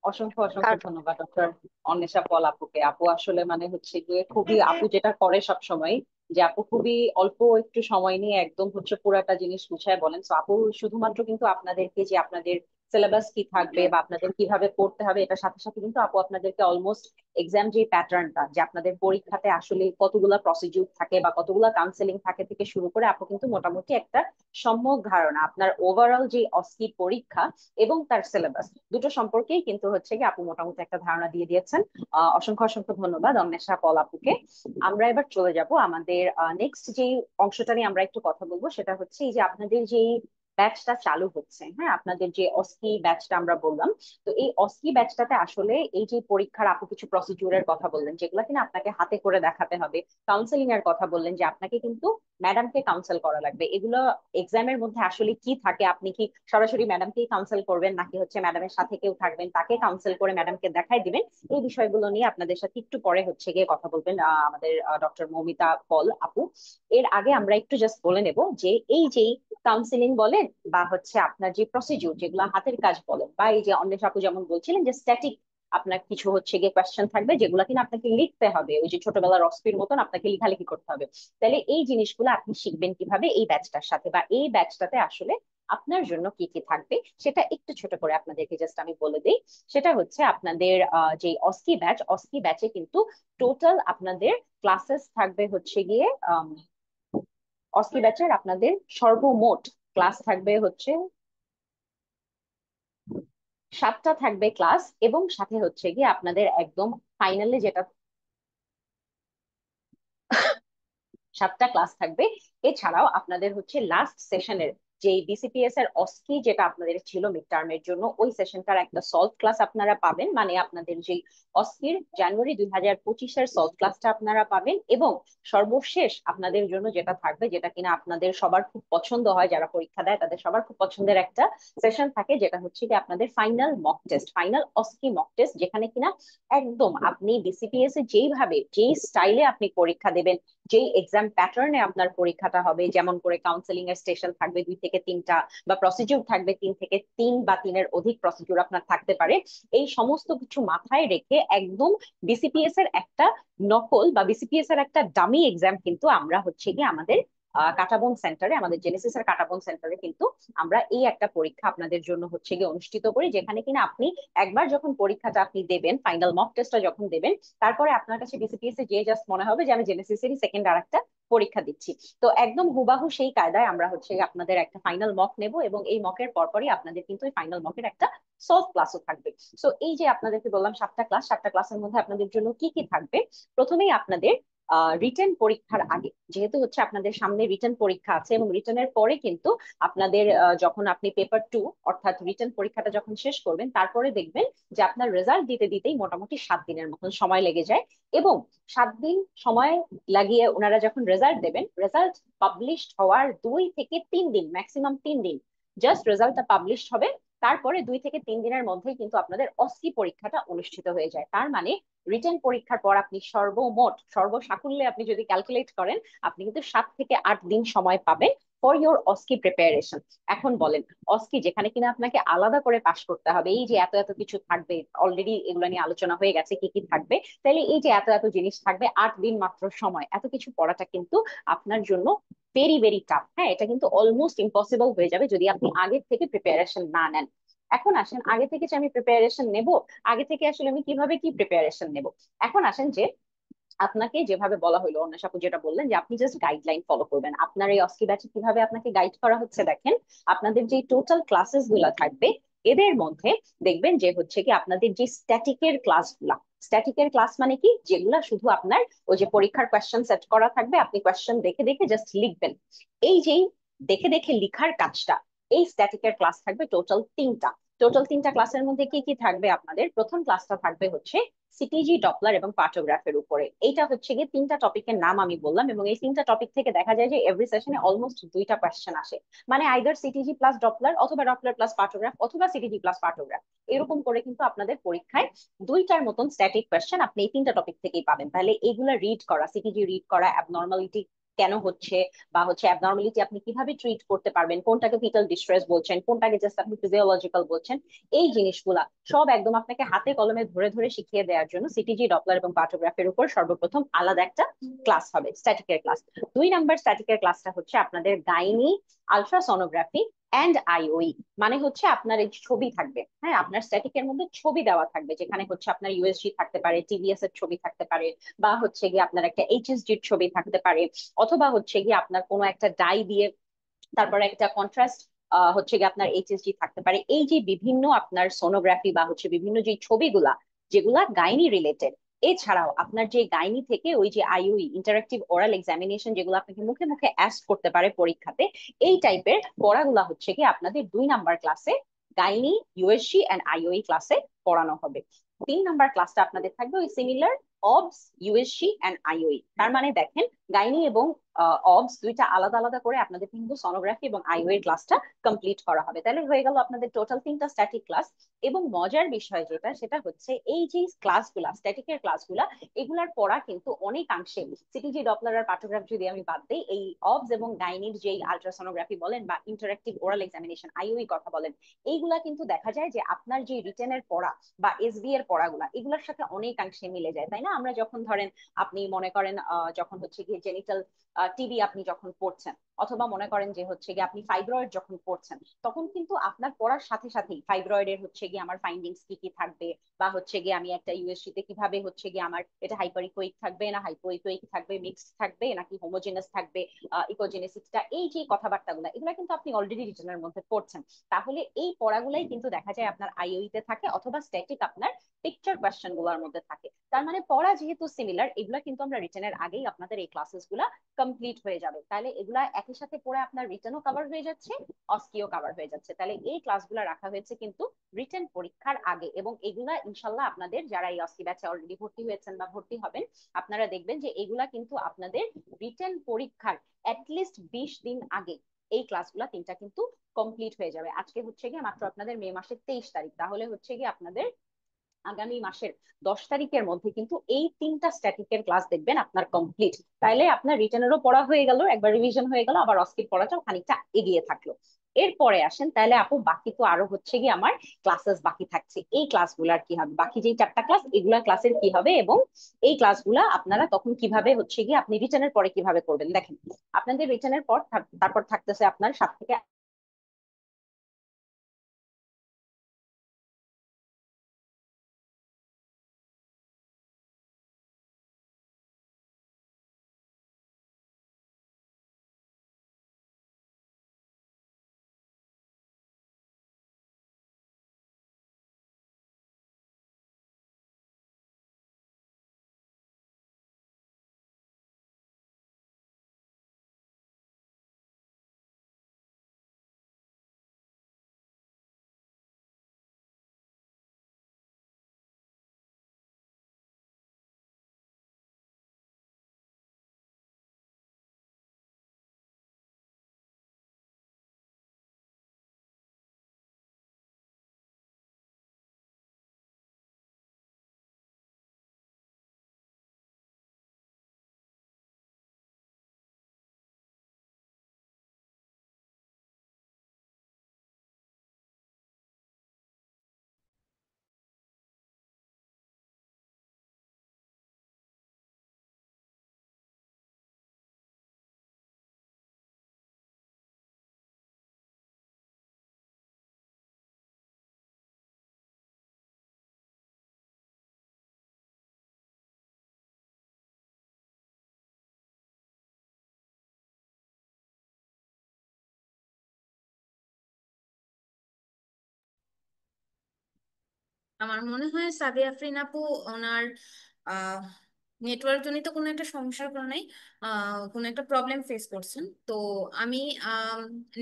অসংখ্য অসংখ্য আর ধন্যবাদ ডক্টর অন্বেষা পল আপুকে। আপু আসলে মানে হচ্ছে গিয়ে খুবই, আপু যেটা করে সব সময়, যে আপু খুবই অল্প একটু সময় নিয়ে একদম হচ্ছে পুরাটা জিনিস গুছায় বলেন। তো আপু শুধুমাত্র কিন্তু আপনাদেরকে যে আপনাদের সিলেবাস কি থাকবে বা আপনাদের কিভাবে পড়তে হবে এটার সাথে সাথে কিন্তু আপু আপনাদেরকে অলমোস্ট এক্সাম যে প্যাটার্নটা, যে আপনাদের পরীক্ষাতে আসলে কতগুলা প্রসিডিউর থাকে বা কতগুলা কাউন্সেলিং থাকে থেকে শুরু করে আপু কিন্তু মোটামুটি একটা সম্যক ধারণা আপনার ওভারঅল যে অস্কি পরীক্ষা এবং তার সিলেবাস দুটো সম্পর্কেই কিন্তু হচ্ছে কি আপু মোটামুটি একটা ধারণা দিয়ে দিয়েছেন। অসংখ্য অসংখ্য ধন্যবাদ অন্বেষা পল আপুকে। আমরা এবার চলে যাব আমাদের নেক্সট যে অংশটা নিয়ে আমরা একটু কথা বলবো, সেটা হচ্ছে এই যে আপনাদের যে ব্যাচটা চালু হচ্ছে, হ্যাঁ আপনাদের যে অস্কি ব্যাচটা আমরা বললাম, তো এই অস্কি ব্যাচটাতে আসলে এই যে পরীক্ষার আপু কিছু প্রসিডিউরের কথা বললেন যেগুলো কিনা আপনাকে হাতে করে দেখাতে হবে, কাউন্সেলিং এর কথা বললেন যে আপনাকে কিন্তু ম্যাডামকে কাউন্সেল করা লাগবে, এগুলো এক্সামের মধ্যে আসলে কি থাকে, আপনি কি সরাসরি ম্যাডামকেই কাউন্সেল করবেন নাকি হচ্ছে ম্যাডামের সাথে কেউ থাকবেন তাকে কাউন্সেল করে ম্যাডামকে দেখাই দিবেন, এই বিষয়গুলো নিয়ে আপনাদের সাথে একটু পরে হচ্ছে গিয়ে কথা বলবেন আমাদের ডক্টর মৌমিতা পল আপু। এর আগে আমরা একটু জাস্ট বলে নেব যে এই যে কাউন্সিলিং বলেন বা হচ্ছে আপনার যে প্রসিডিউর যেগুলো হাতের কাজ বলেন, বা এই যে অন্বেষ আপু যেমন বলছিলেন যে স্ট্যাটিক আপনার কিছু হচ্ছে গিয়ে কোয়েশ্চেন থাকবে যেগুলো কিনা আপনাকে লিখতে হবে, ওই যে ছোটবেলার অস্পির মতন আপনাকে লেখালেখি করতে হবে। তাহলে এই জিনিসগুলো আপনি শিখবেন কিভাবে এই ব্যাচটার সাথে, বা এই ব্যাচটাতে আসলে আপনার জন্য কি কি থাকবে সেটা একটু ছোট করে আপনাদেরকে জাস্ট আমি বলে দিই। সেটা হচ্ছে আপনাদের যে অস্কি ব্যাচ, অস্কি ব্যাচে কিন্তু টোটাল আপনাদের ক্লাসেস থাকবে হচ্ছে গিয়ে অস্কি ব্যাচের আপনাদের সর্বমোট ক্লাস থাকবে হচ্ছে 7টা থাকবে ক্লাস, এবং সাথে হচ্ছে গিয়ে আপনাদের একদম ফাইনালে যেটা 7টা ক্লাস থাকবে। এছাড়াও আপনাদের হচ্ছে লাস্ট সেশনের যে বিসিপিএস এর অস্কি যেটা আপনাদের ছিল মিড টার্মের জন্য, ওই সেশনটার একটা সলভ ক্লাস আপনারা পাবেন, মানে আপনাদের যে অস্কির জানুয়ারি 2025-এর সলভ ক্লাসটা আপনারা পাবেন। এবং সর্বশেষ আপনাদের জন্য যেটা থাকবে, যেটা কিনা আপনাদের সবার খুব পছন্দ হয়, যারা পরীক্ষা দেয় তাদের সবার খুব পছন্দের একটা সেশন থাকে, যেটা হচ্ছে কি আপনাদের final mock test, final OSCE mock test, যেখানে কিনা একদম আপনি বিসিপিএস এ যেইভাবে যেই স্টাইলে আপনি পরীক্ষা দেবেন, যেই এক্সাম প্যাটার্নে আপনার পরীক্ষাটা হবে, যেমন করে কাউন্সেলিং এর স্টেশন থাকবে 2 থেকে 3টা, বা প্রসিডিউর থাকবে 3 থেকে 3 বা 3-এর অধিক প্রসিডিউর আপনার থাকতে পারে, এই সমস্ত কিছু মাথায় রেখে একদম বিসিপিএস এর একটা নকল বা বিসিপিএস এর একটা ডামি এক্সাম কিন্তু আমরা হচ্ছে কি আমাদের কাটাবন সেন্টারে, আমাদের জেনেসিস এর কাটাবন সেন্টারে কিন্তু আমরা এই একটা পরীক্ষা আপনাদের জন্য হচ্ছে গিয়ে অনুষ্ঠিত করি, যেখানে কিনা আপনি একবার যখন পরীক্ষাটা আপনি দেবেন, ফাইনাল মক টেস্টটা যখন দেবেন, তারপরে আপনার কাছে বিসিপিএস এ যে জাস্ট মনে হবে যে আমি জেনেসিস এরই সেকেন্ড আর একটা পরীক্ষা দিচ্ছি। তো একদম হুবাহু সেই কায়দায় আমরা হচ্ছে আপনাদের একটা ফাইনাল মক নেব, এবং এই মকের পরপরই আপনাদের কিন্তু এই ফাইনাল মকের একটা সলভ ক্লাসও থাকবে। তো এই যে আপনাদেরকে বললাম 7টা ক্লাস, 7টা ক্লাসের মধ্যে আপনাদের জন্য কি কি থাকবে। প্রথমেই আপনাদের রিটেন পরীক্ষার আগে, যেহেতু হচ্ছে আপনাদের সামনে রিটেন পরীক্ষা আছে, এবং রিটেনের পরে কিন্তু আপনাদের যখন আপনি পেপার 2 অর্থাৎ রিটেন পরীক্ষাটা যখন শেষ করবেন, তারপরে দেখবেন যে আপনার রেজাল্ট দিতে দিতেই মোটামুটি 7 দিনের মতন সময় লেগে যায়। এবং 7 দিন সময় লাগিয়ে ওনারা যখন রেজাল্ট দেবেন, রেজাল্ট পাবলিশড হওয়ার 2 থেকে 3 দিন, ম্যাক্সিমাম 3 দিন জাস্ট রেজাল্টটা পাবলিশ হবে, তারপরে 2 থেকে 3 দিনের মধ্যেই কিন্তু আপনাদের অস্কি পরীক্ষাটা অনুষ্ঠিত হয়ে যায়। তার মানে রিটেন পরীক্ষার পর আপনি সর্বমোট সর্বসাকুল্যে আপনি যদি ক্যালকুলেট করেন, আপনি কিন্তু 7 থেকে 8 দিন সময় পাবেন ফর ইউর অস্কি প্রিপারেশন। এখন বলেন, অস্কি যেখানে কিনা আপনাকে আলাদা করে পাশ করতে হবে, এই যে এত এত কিছু থাকবে, অলরেডি এগুলো নিয়ে আলোচনা হয়ে গেছে কি কি থাকবে, তাহলে এই যে এত এত জিনিস থাকবে, 8 দিন মাত্র সময়, এত কিছু পড়াটা কিন্তু আপনার জন্য ভেরি ভেরি টাফ। হ্যাঁ, এটা কিন্তু অলমোস্ট ইম্পসিবল হয়ে যাবে যদি আপনি আগে থেকে প্রিপারেশন না নেন। এখন আসেন, আগে থেকে যে আমি প্রিপারেশন নেব, আগে থেকে আসলে আমি কিভাবে কি প্রিপারেশন নেব। এখন আসেন যে আপনাকে যেভাবে বলা হলো, অন্য আপু যেটা বললেন যে আপনি জাস্ট গাইডলাইন ফলো করবেন, আপনার এই অস্কি ব্যাচে কিভাবে আপনাকে গাইড করা হচ্ছে দেখেন। আপনাদের যে টোটাল ক্লাসেস গুলা থাকবে, এদের মধ্যে দেখবেন যে হচ্ছে কি আপনাদের যে স্ট্যাটিকের ক্লাসগুলা, স্ট্যাটিকের ক্লাস মানে কি, যেগুলা শুধু আপনার ওই যে পরীক্ষার কোয়েশ্চেন সেট করা থাকবে, আপনি কোয়েশ্চেন দেখে দেখে জাস্ট লিখবেন, এই যে দেখে দেখে লিখার কাজটা, এই স্ট্যাটিকের ক্লাস থাকবে টোটাল 3টা। টোটাল 3টা ক্লাসের মধ্যে কি কি থাকবে, আপনাদের প্রথম ক্লাসটা থাকবে হচ্ছে সিটিজি, ডপলার এবং পার্টোগ্রাফের উপরে। এইটা হচ্ছে গিয়ে 3টা টপিকের নাম আমি বললাম, এবং এই 3টা টপিক থেকে দেখা যায় যে এভরি সেশনে অলমোস্ট 2টা কোয়েশ্চেন আসে, মানে আইদার সিটিজি প্লাস ডপলার, অথবা ডপলার প্লাস পার্টোগ্রাফ, অথবা সিটিজি প্লাস পার্টোগ্রাফ, এরকম করে কিন্তু আপনাদের পরীক্ষায় 2টার মতন স্ট্যাটিক কোয়েশ্চেন আপনি এই 3টা টপিক থেকেই পাবেন। তাহলে এইগুলা রিড করা, সিটিজি রিড করা, অ্যাবনর্মালিটি কেন হচ্ছে, বা হচ্ছে অ্যাবনর্মালিটি আপনি কিভাবে ট্রিট করতে পারবেন, কোনটাকে ফিটাল ডিস্ট্রেস বলছেন, কোনটাকে জাস্ট আপনি ফিজিওলজিক্যাল বলছেন, এই জিনিসগুলা সব একদম আপনাকে হাতে কলমে ধরে ধরে শিখিয়ে দেওয়ার জন্য সিটিজি, ডপলার এবং পার্টোগ্রাফের উপর সর্বপ্রথম আলাদা একটা ক্লাস হবে, স্ট্যাটিকের ক্লাস। 2 নাম্বার স্ট্যাটিকের ক্লাসটা হচ্ছে আপনাদের গাইনি, আলট্রাসোনোগ্রাফি অ্যান্ড আইওই, মানে হচ্ছে আপনার এই ছবি থাকবে, হ্যাঁ, আপনার স্ট্যাটিকের মধ্যে ছবি দেওয়া থাকবে, যেখানে হচ্ছে আপনার ইউএসজি থাকতে পারে, টিভিএস এর ছবি থাকতে পারে, বা হচ্ছে গিয়ে আপনার একটা এইচএসজির ছবি থাকতে পারে, অথবা হচ্ছে গিয়ে আপনার কোনো একটা ডাই দিয়ে তারপরে একটা কন্ট্রাস্ট হচ্ছে গিয়ে আপনার এইচএসজি থাকতে পারে। এই যে বিভিন্ন আপনার সোনোগ্রাফি বা হচ্ছে বিভিন্ন যে ছবিগুলা যেগুলা গাইনি রিলেটেড, এছাড়াও আপনার যে গাইনি থেকে ওই যে আইইউই, ইন্টারাক্টিভ ওরাল এক্সামিনেশন, যেগুলো আপনাকে মুখে মুখে অ্যাস্ক করতে পারে পরীক্ষাতে, এই টাইপের পড়াগুলা হচ্ছে কি আপনাদের 2 নাম্বার ক্লাসে, গাইনি, ইউএসজি এন্ড আইইউই ক্লাসে পড়ানো হবে। 3 নাম্বার ক্লাসটা আপনাদের থাকবে ওই সিমিলার, অবস, ইউএসজি এন্ড আইইউই। তার মানে দেখেন, গাইনি এবং অবস দুইটা আলাদা আলাদা করে আপনাদের কিন্তু সোনোগ্রাফি এবং আইওএর ক্লাসটা কমপ্লিট করা হবে। তাহলে হয়ে গেল আপনাদের টোটাল 3টা স্ট্যাটিক ক্লাস। এবং মজার বিষয় যেটা, সেটা হচ্ছে এই যে ক্লাসগুলা, স্ট্যাটিকের ক্লাসগুলা, এগুলার পড়া কিন্তু অনেকাংশে সিটিজি, ডপলার আর পার্টোগ্রাফ যদি আমি বাদ দিই, এই অবস এবং গাইনির যেই আলট্রাসোনোগ্রাফি বলেন বা ইন্টারেক্টিভ ওরাল এক্সামিনেশন আইওই কথা বলেন, এইগুলা কিন্তু দেখা যায় যে আপনার যে রিটেনের পড়া বা এসবি এর পড়াগুলা, এগুলোর সাথে অনেকাংশে মিলে যায়, তাই না? আমরা যখন ধরেন, আপনি মনে করেন যখন হচ্ছে গিয়ে জেনিটাল টিবি আপনি যখন পড়ছেন, অথবা মনে করেন যে হচ্ছে গিয়ে আপনি ফাইব্রয়েড যখন পড়ছেন, তখন কিন্তু আপনার পড়ার সাথে সাথেই ফাইব্রয়েডের হচ্ছে গিয়ে আমার ফাইন্ডিংস কি কি থাকবে, বা হচ্ছে গিয়ে আমি একটা ইউএসসি তে কিভাবে হচ্ছে গিয়ে আমার এটা হাইপারিকোইক থাকবে না হাইপোইকোইক থাকবে, মিক্সড থাকবে নাকি হোমোজেনাস থাকবে, ইকোজেনেসিসটা, এই যে কথাবার্তাগুলো, এগুলো কিন্তু আপনি অলরেডি রিটেনের মধ্যে পড়ছেন। তাহলে এই পড়াগুলাই কিন্তু দেখা যায় আপনার আইওই তে থাকে, অথবা স্ট্যাটিক আপনার পিকচার কোয়েশ্চেন গুলোর মধ্যে থাকে। তার মানে পড়া যেহেতু সিমিলার, এগুলা কিন্তু আমরা রিটেনের আগেই আপনাদের এই ক্লাসেস গুলা কমপ্লিট হয়ে যাবে। তাহলে এগুলা একই সাথে পড়ে আপনার রিটেনও কভার হয়ে যাচ্ছে, অস্কিও কভার হয়ে যাচ্ছে। তাহলে এই ক্লাসগুলো রাখা হয়েছে কিন্তু রিটেন পরীক্ষার আগে, এবং এগুলা ইনশাল্লাহ আপনাদের যারা এই অস্কি ব্যাচে অলরেডি ভর্তি হয়েছেন বা ভর্তি হবেন, আপনারা দেখবেন যে এগুলা কিন্তু আপনাদের রিটেন পরীক্ষার অ্যাটলিস্ট 20 দিন আগে এই ক্লাসগুলা তিনটা কিন্তু কমপ্লিট হয়ে যাবে। আজকে হচ্ছে গিয়ে মাত্র আপনাদের মে মাসের 23 তারিখ, তাহলে হচ্ছে গিয়ে আপনাদের আগামী মাসের 10 তারিখের মধ্যে কিন্তু এই তিনটা স্ট্যাটিকের ক্লাস দেখবেন আপনার কমপ্লিট। তাইলে আপনার রিটেনেরও পড়া হয়ে গেল, একবার রিভিশন হয়ে গেল, আবার অস্কির পড়াটাও খানিকটা এগিয়ে থাকলো। এরপরে আসেন তাহলে আপু, বাকি তো আরো হচ্ছে কি আমার ক্লাসেস বাকি থাকছে, এই ক্লাসগুলার কি হবে? বাকি যেই 4টা ক্লাস, এগুলা ক্লাসের কি হবে, এবং এই ক্লাসগুলা আপনারা তখন কিভাবে হচ্ছে গিয়ে আপনি রিটেনের পরে কিভাবে করবেন? দেখেন, আপনাদের রিটেনের পর তারপর থাকতেছে আপনার 7 থেকে আমার মনে হয় সাবিয়া আফরিন আপু ওনার আহ নেটওয়ার্ক জনিত কোনো একটা সমস্যার কারণে কোনো একটা প্রবলেম ফেস করছেন। তো আমি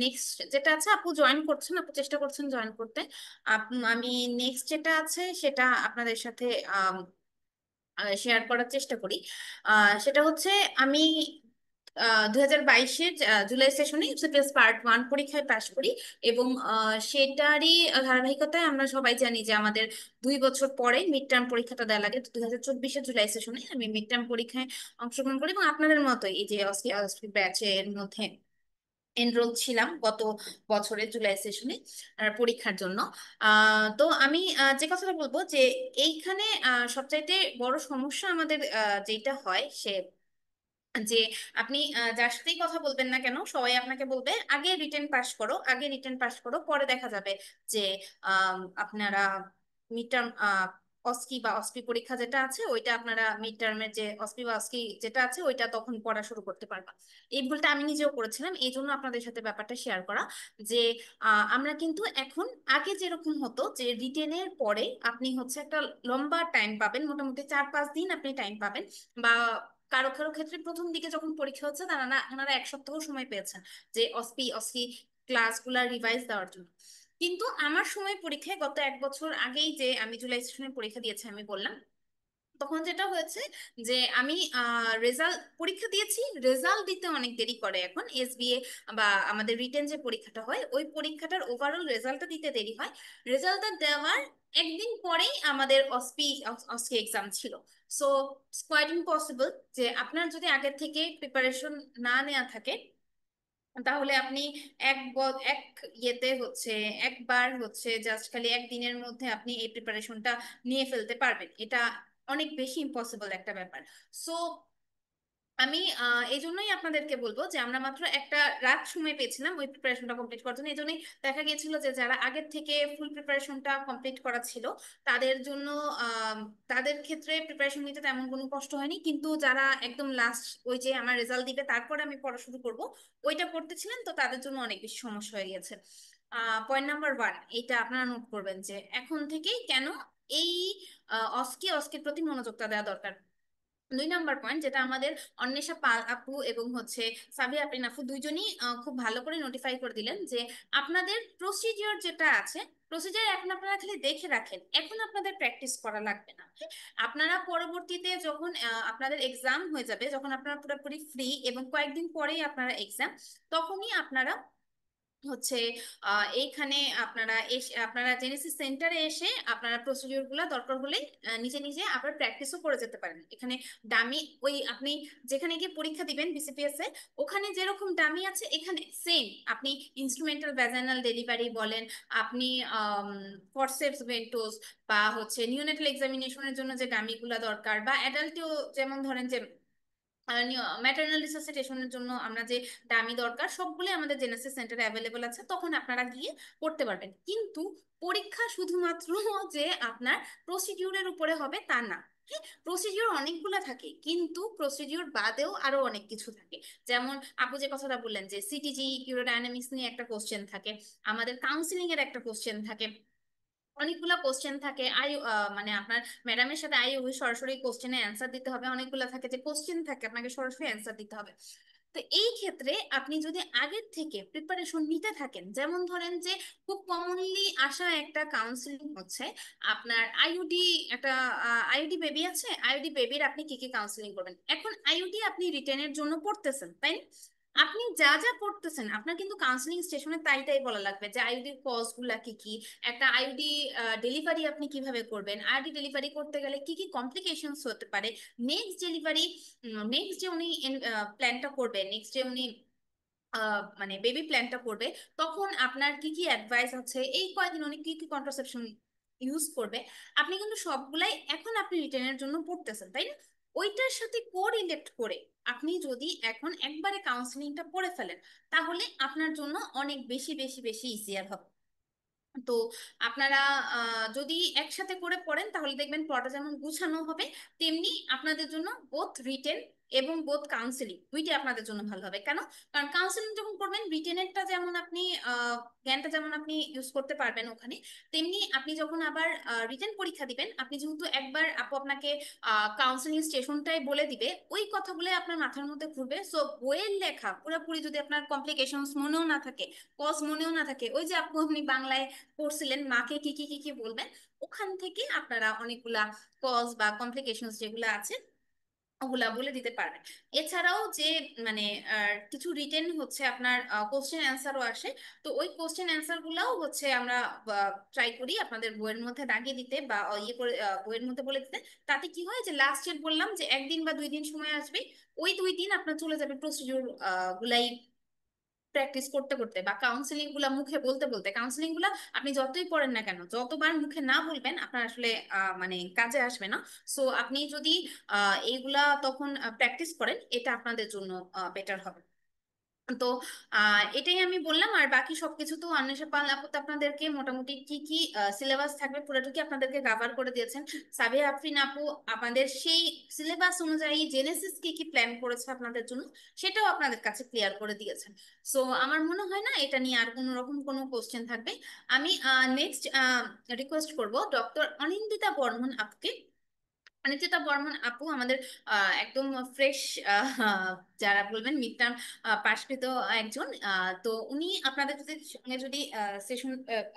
নেক্সট যেটা আছে, আপু জয়েন করছেন, আপু চেষ্টা করছেন জয়েন করতে। আমি নেক্সট যেটা আছে সেটা আপনাদের সাথে শেয়ার করার চেষ্টা করি। সেটা হচ্ছে আমি 2022-এর জুলাই সেশনে ইউসিপিএস পার্ট 1 পরীক্ষায় পাশ করি, এবং সেটারই ধারাবাহিকতায় আমরা সবাই জানি যে আমাদের 2 বছর পরে মিড টার্ম পরীক্ষাটা দেওয়া লাগে। তো 2024-এর জুলাই সেশনে আমি মিড টার্ম পরীক্ষায় অংশগ্রহণ করি, এবং আপনাদের মতোই এই যে অস্কি ব্যাচের মধ্যে এনরোল ছিলাম গত বছরের জুলাই সেশনে পরীক্ষার জন্য। তো আমি যে কথাটা বলবো যে এইখানে সবচাইতে বড় সমস্যা আমাদের যেটা হয় সে যে আপনি যার সাথেই কথা বলবেন না কেন, সবাই আপনাকে বলবে আগে রিটেন পাস করো, আগে রিটেন পাস করো, পরে দেখা যাবে যে আপনারা মিড টার্ম অস্কি বা অস্পি পরীক্ষা যেটা আছে ওইটা আপনারা মিড টার্মের যে অস্পি বা অস্কি যেটা আছে ওইটা তখন পড়া শুরু করতে পারবা। এই ভুলটা আমি নিজেও করেছিলাম, এই জন্য আপনাদের সাথে ব্যাপারটা শেয়ার করা যে আমরা কিন্তু এখন, আগে যেরকম হতো যে রিটেনের পরে আপনি হচ্ছে একটা লম্বা টাইম পাবেন, মোটামুটি 4-5 দিন আপনি টাইম পাবেন, বা কারো কারো ক্ষেত্রে প্রথম দিকে যখন পরীক্ষা হচ্ছে তারা না ওনারা 1 সপ্তাহ সময় পেয়েছেন যে অস্পি অস্কি ক্লাসগুলা রিভাইজ দেওয়ার জন্য। কিন্তু আমার সময় পরীক্ষায় গত 1 বছর আগেই যে আমি জুলাই সেশনে পরীক্ষা দিয়েছি আমি বললাম, তখন যেটা হয়েছে যে আমি রেজাল্ট পরীক্ষা দিয়েছি, রেজাল্ট দিতে অনেক দেরি করে এখন এসবিএ বা আমাদের রিটেন যে পরীক্ষাটা হয় ওই পরীক্ষাটার ওভারঅল রেজাল্টটা দিতে দেরি হয়। রেজাল্টটা দেওয়ার একদিন পরেই আমাদের অস্কি এক্সাম ছিল। সো ইটস কোয়াইট ইম্পসিবল যে আপনার যদি আগের থেকে প্রিপারেশন না নেওয়া থাকে তাহলে আপনি এক ইয়েতে হচ্ছে একবার হচ্ছে জাস্ট খালি একদিনের মধ্যে আপনি এই প্রিপারেশনটা নিয়ে ফেলতে পারবেন, এটা অনেক বেশি ইম্পসিবল একটা ব্যাপার। সো আমি এই জন্যই আপনাদেরকে বলবো যে আমরা মাত্র একটা রাত সময় পেয়েছিলাম ওই প্রিপারেশনটা কমপ্লিট করার জন্য। এই জন্যই দেখা গিয়েছিল যে যারা আগের থেকে ফুল প্রিপারেশনটা কমপ্লিট করা ছিল তাদের জন্য আম, তাদের ক্ষেত্রে প্রিপারেশন নিতে তেমন কোনো কষ্ট হয়নি, কিন্তু যারা একদম লাস্ট ওই যে আমার রেজাল্ট দিবে তারপরে আমি পড়া শুরু করব ওইটা পড়তেছিলেন, তো তাদের জন্য অনেক বেশি সমস্যা হয়ে গেছে। পয়েন্ট নাম্বার 1 এইটা আপনারা নোট করবেন যে এখন থেকেই কেন এই অস্কির প্রতি মনোযোগটা দেওয়া দরকার। 2 নম্বর পয়েন্ট, যেটা আমাদের অন্বেষা পাল আপু এবং হচ্ছে সাবিয়া আফরিন আপু দুইজনই খুব ভালো করে নোটিফাই করে দিলেন যে আপনাদের প্রসিডিওর যেটা আছে, প্রসিডিওর এখন আপনারা খালি দেখে রাখেন, এখন আপনাদের প্র্যাকটিস করা লাগবে না। হ্যাঁ? আপনারা পরবর্তীতে যখন আপনাদের এক্সাম হয়ে যাবে, যখন আপনারা পুরোপুরি ফ্রি এবং কয়েকদিন পরেই আপনারা এক্সাম, তখনই আপনারা হচ্ছে এইখানে আপনারা জেনেসিস সেন্টারে এসে আপনারা প্রসিডিওর গুলা দরকার হলে নিজে নিজে আবার প্র্যাকটিসও করে যেতে পারেন। এখানে ডামি ওই আপনি যেখানে গিয়ে পরীক্ষা দিবেন বিসিপিএস এ, ওখানে যেরকম ডামি আছে এখানে সেম আপনি ইনস্ট্রুমেন্টাল ভ্যাজানাল ডেলিভারি বলেন, আপনি ফরসেপস ভেন্টোস বা হচ্ছে নিওনেটাল এক্সামিনেশনের জন্য যে ডামিগুলা দরকার, বা অ্যাডাল্টেও যেমন ধরেন যে ম্যাটারনাল রিসাসিটেশনের জন্য আমরা যে ডামি দরকার, সবগুলো আমাদের জেনেসিস সেন্টারে অ্যাভেলেবল আছে, তখন আপনারা গিয়ে করতে পারবেন। কিন্তু পরীক্ষা শুধুমাত্র যে আপনার প্রসিডিউরের উপরে হবে তা না। হ্যাঁ, প্রসিডিউর অনেকগুলো থাকে, কিন্তু প্রসিডিউর বাদেও আরো অনেক কিছু থাকে। যেমন আপু যে কথাটা বললেন যে সিটিজি ইউরোডাইনামিক্স নিয়ে একটা কোশ্চেন থাকে, আমাদের কাউন্সিলিং এর একটা কোশ্চেন থাকে, অনেকগুলা কোশ্চেন থাকে। মানে আপনার ম্যাডামের সাথে সরাসরি কোশ্চেনে অ্যান্সার দিতে হবে, অনেকগুলা থাকে যে কোশ্চেন থাকে আপনাকে সরাসরি অ্যান্সার দিতে হবে। তো এই ক্ষেত্রে আপনি যদি আগের থেকে প্রিপারেশন নিতে থাকেন, যেমন ধরেন যে খুব কমনলি আসা একটা কাউন্সিলিং হচ্ছে আপনার আইইউডি, একটা আইইউডি বেবি আছে, আইইউডি বেবির আপনি কি কি কাউন্সিলিং করবেন। এখন আইইউডি আপনি রিটেনের জন্য পড়তেছেন, তাই না? আপনি যা যা পড়তেছেন আপনার কিন্তু কাউন্সিলিং স্টেশনে তাই তাই বলা লাগবে যে আইইউডির কজ গুলা কি কি, একটা আইইউডি ডেলিভারি আপনি কিভাবে করবেন, আইইউডি ডেলিভারি করতে গেলে কি কি কমপ্লিকেশনস হতে পারে, নেক্সট ডেলিভারি, নেক্সট যে উনি প্ল্যানটা করবেন, নেক্সট যে উনি মানে বেবি প্ল্যানটা করবে, তখন আপনার কি কি অ্যাডভাইস আছে, এই কয়দিন উনি কি কি কন্ট্রাসেপশন ইউজ করবে, আপনি কিন্তু সবগুলাই এখন আপনি রিটেনের জন্য পড়তেছেন, তাই না? ওইটার সাথে কোরিলেট করে আপনি যদি এখন একবারে কাউন্সিলিংটা পড়ে ফেলেন, তাহলে আপনার জন্য অনেক বেশি বেশি বেশি ইজিয়ার হবে। তো আপনারা যদি একসাথে করে পড়েন তাহলে দেখবেন পড়াটা যেমন গুছানো হবে, তেমনি আপনাদের জন্য বোথ রিটেন এবং বোথ কাউন্সিলিং দুইটি আপনাদের জন্য ভালো হবে। কেন? কারণ কাউন্সিলিং যখন করবেন রিটেনেরটা যেমন আপনি জ্ঞানটা যেমন আপনি ইউজ করতে পারবেন ওখানে, তেমনি আপনি যখন আবার রিটেন পরীক্ষা দিবেন, আপনি যেহেতু একবার আপু আপনাকে কাউন্সিলিং স্টেশনটাই বলে দিবে, ওই কথাগুলো আপনার মাথার মধ্যে ঘুরবে। সো বইয়ের লেখা পুরোপুরি যদি আপনার কমপ্লিকেশনস মনেও না থাকে, কজ মনেও না থাকে, ওই যে আপু আপনি বাংলায় পড়ছিলেন মাকে কি কি কি কি বলবেন, ওখান থেকে আপনারা অনেকগুলা কজ বা কমপ্লিকেশনস যেগুলো আছে ওগুলা বলে দিতে পারবেন। এছাড়াও যে মানে কিছু রিটেন হচ্ছে আপনার কোশ্চেন অ্যান্সারও আসে, তো ওই কোশ্চেন অ্যান্সার গুলাও হচ্ছে আমরা ট্রাই করি আপনাদের বইয়ের মধ্যে দাগিয়ে দিতে বা ইয়ে করে বইয়ের মধ্যে বলে দিতে। তাতে কি হয় যে লাস্ট ডেট বললাম যে 1 দিন বা 2 দিন সময় আসবে, ওই 2 দিন আপনার চলে যাবে প্রসিডিউর গুলাই প্র্যাকটিস করতে করতে, বা কাউন্সিলিং গুলা মুখে বলতে বলতে। কাউন্সিলিং গুলা আপনি যতই পড়েন না কেন, যতবার মুখে না বলবেন আপনার আসলে মানে কাজে আসবে না। সো আপনি যদি এইগুলা তখন প্র্যাকটিস করেন, এটা আপনাদের জন্য বেটার হবে। তো এটাই আমি বললাম। আর বাকি সবকিছু তো অন্বেষা পাল আপু তো আপনাদেরকে মোটামুটি কি কি সিলেবাস থাকবে পুরোটুকি আপনাদেরকে কভার করে দিয়েছেন। সাবিয়া আফরিন আপু আপনাদের সেই সিলেবাস অনুযায়ী জেনেসিস কি কি প্ল্যান করেছে আপনাদের জন্য, সেটাও আপনাদের কাছে ক্লিয়ার করে দিয়েছেন। সো আমার মনে হয় না এটা নিয়ে আর কোনো রকম কোনো কোশ্চেন থাকবে। আমি নেক্সট রিকোয়েস্ট করব ডক্টর অনিন্দিতা বর্মন আপুকে। অনিন্দিতা বর্মন আপু আমাদের একদম ফ্রেশ, যারা বলবেন মিড টার্ম পাশকৃত একজন। তো উনি আপনাদের সঙ্গে যদি সেশন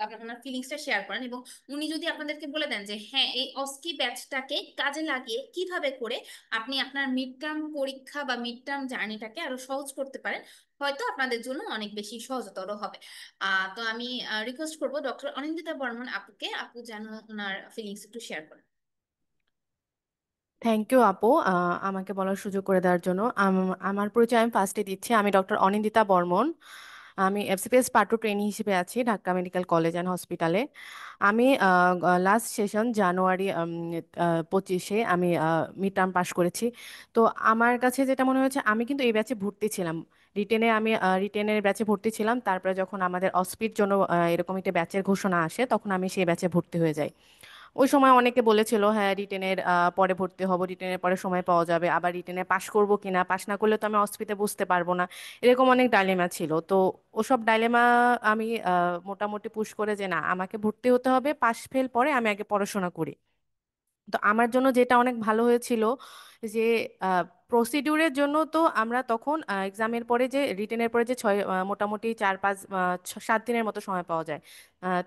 আপনার ফিলিংসটা শেয়ার করেন, এবং উনি যদি আপনাদেরকে বলে দেন যে হ্যাঁ এই অস্কি ব্যাচটাকে কাজে লাগিয়ে কিভাবে করে আপনি আপনার মিড টার্ম পরীক্ষা বা মিড টার্ম জার্নিটাকে আরো সহজ করতে পারেন, হয়তো আপনাদের জন্য অনেক বেশি সহজতর হবে। তো আমি রিকোয়েস্ট করবো ডক্টর অনিন্দিতা বর্মন আপুকে, আপু যেন ওনার ফিলিংস একটু শেয়ার করেন। থ্যাংক ইউ আপু, আমাকে বলার সুযোগ করে দেওয়ার জন্য। আমার পরিচয় আমি ফার্স্টে দিচ্ছি। আমি ডক্টর অনিন্দিতা বর্মন। আমি এফসিপিএস পার্ট 2 ট্রেনি হিসেবে আছি ঢাকা মেডিকেল কলেজ অ্যান্ড হসপিটালে। আমি লাস্ট সেশন জানুয়ারি 25-এ আমি মিড টার্ম পাস করেছি। তো আমার কাছে যেটা মনে হয়েছে, আমি কিন্তু এই ব্যাচে ভর্তি ছিলাম। আমি রিটেনের ব্যাচে ভর্তি ছিলাম। তারপরে যখন আমাদের অসপির জন্য এরকম একটা ব্যাচের ঘোষণা আসে, তখন আমি সেই ব্যাচে ভর্তি হয়ে যাই। ওই সময় অনেকে বলেছিল হ্যাঁ রিটেনের পরে ভর্তি হব, রিটেনের পরে সময় পাওয়া যাবে, আবার রিটেনে পাশ করব কিনা, পাশ না করলে তো আমি অস্পিতে বুঝতে পারবো না, এরকম অনেক ডাইলেমা ছিল। তো ওসব ডাইলেমা আমি মোটামুটি পুশ করে যে না, আমাকে ভর্তি হতে হবে, পাশ ফেল পরে আমি আগে পড়াশোনা করি। তো আমার জন্য যেটা অনেক ভালো হয়েছিল যে প্রসিডিউরের জন্য তো আমরা তখন এক্সামের পরে যে রিটেনের পরে যে মোটামুটি 4-5 7 দিনের মতো সময় পাওয়া যায়,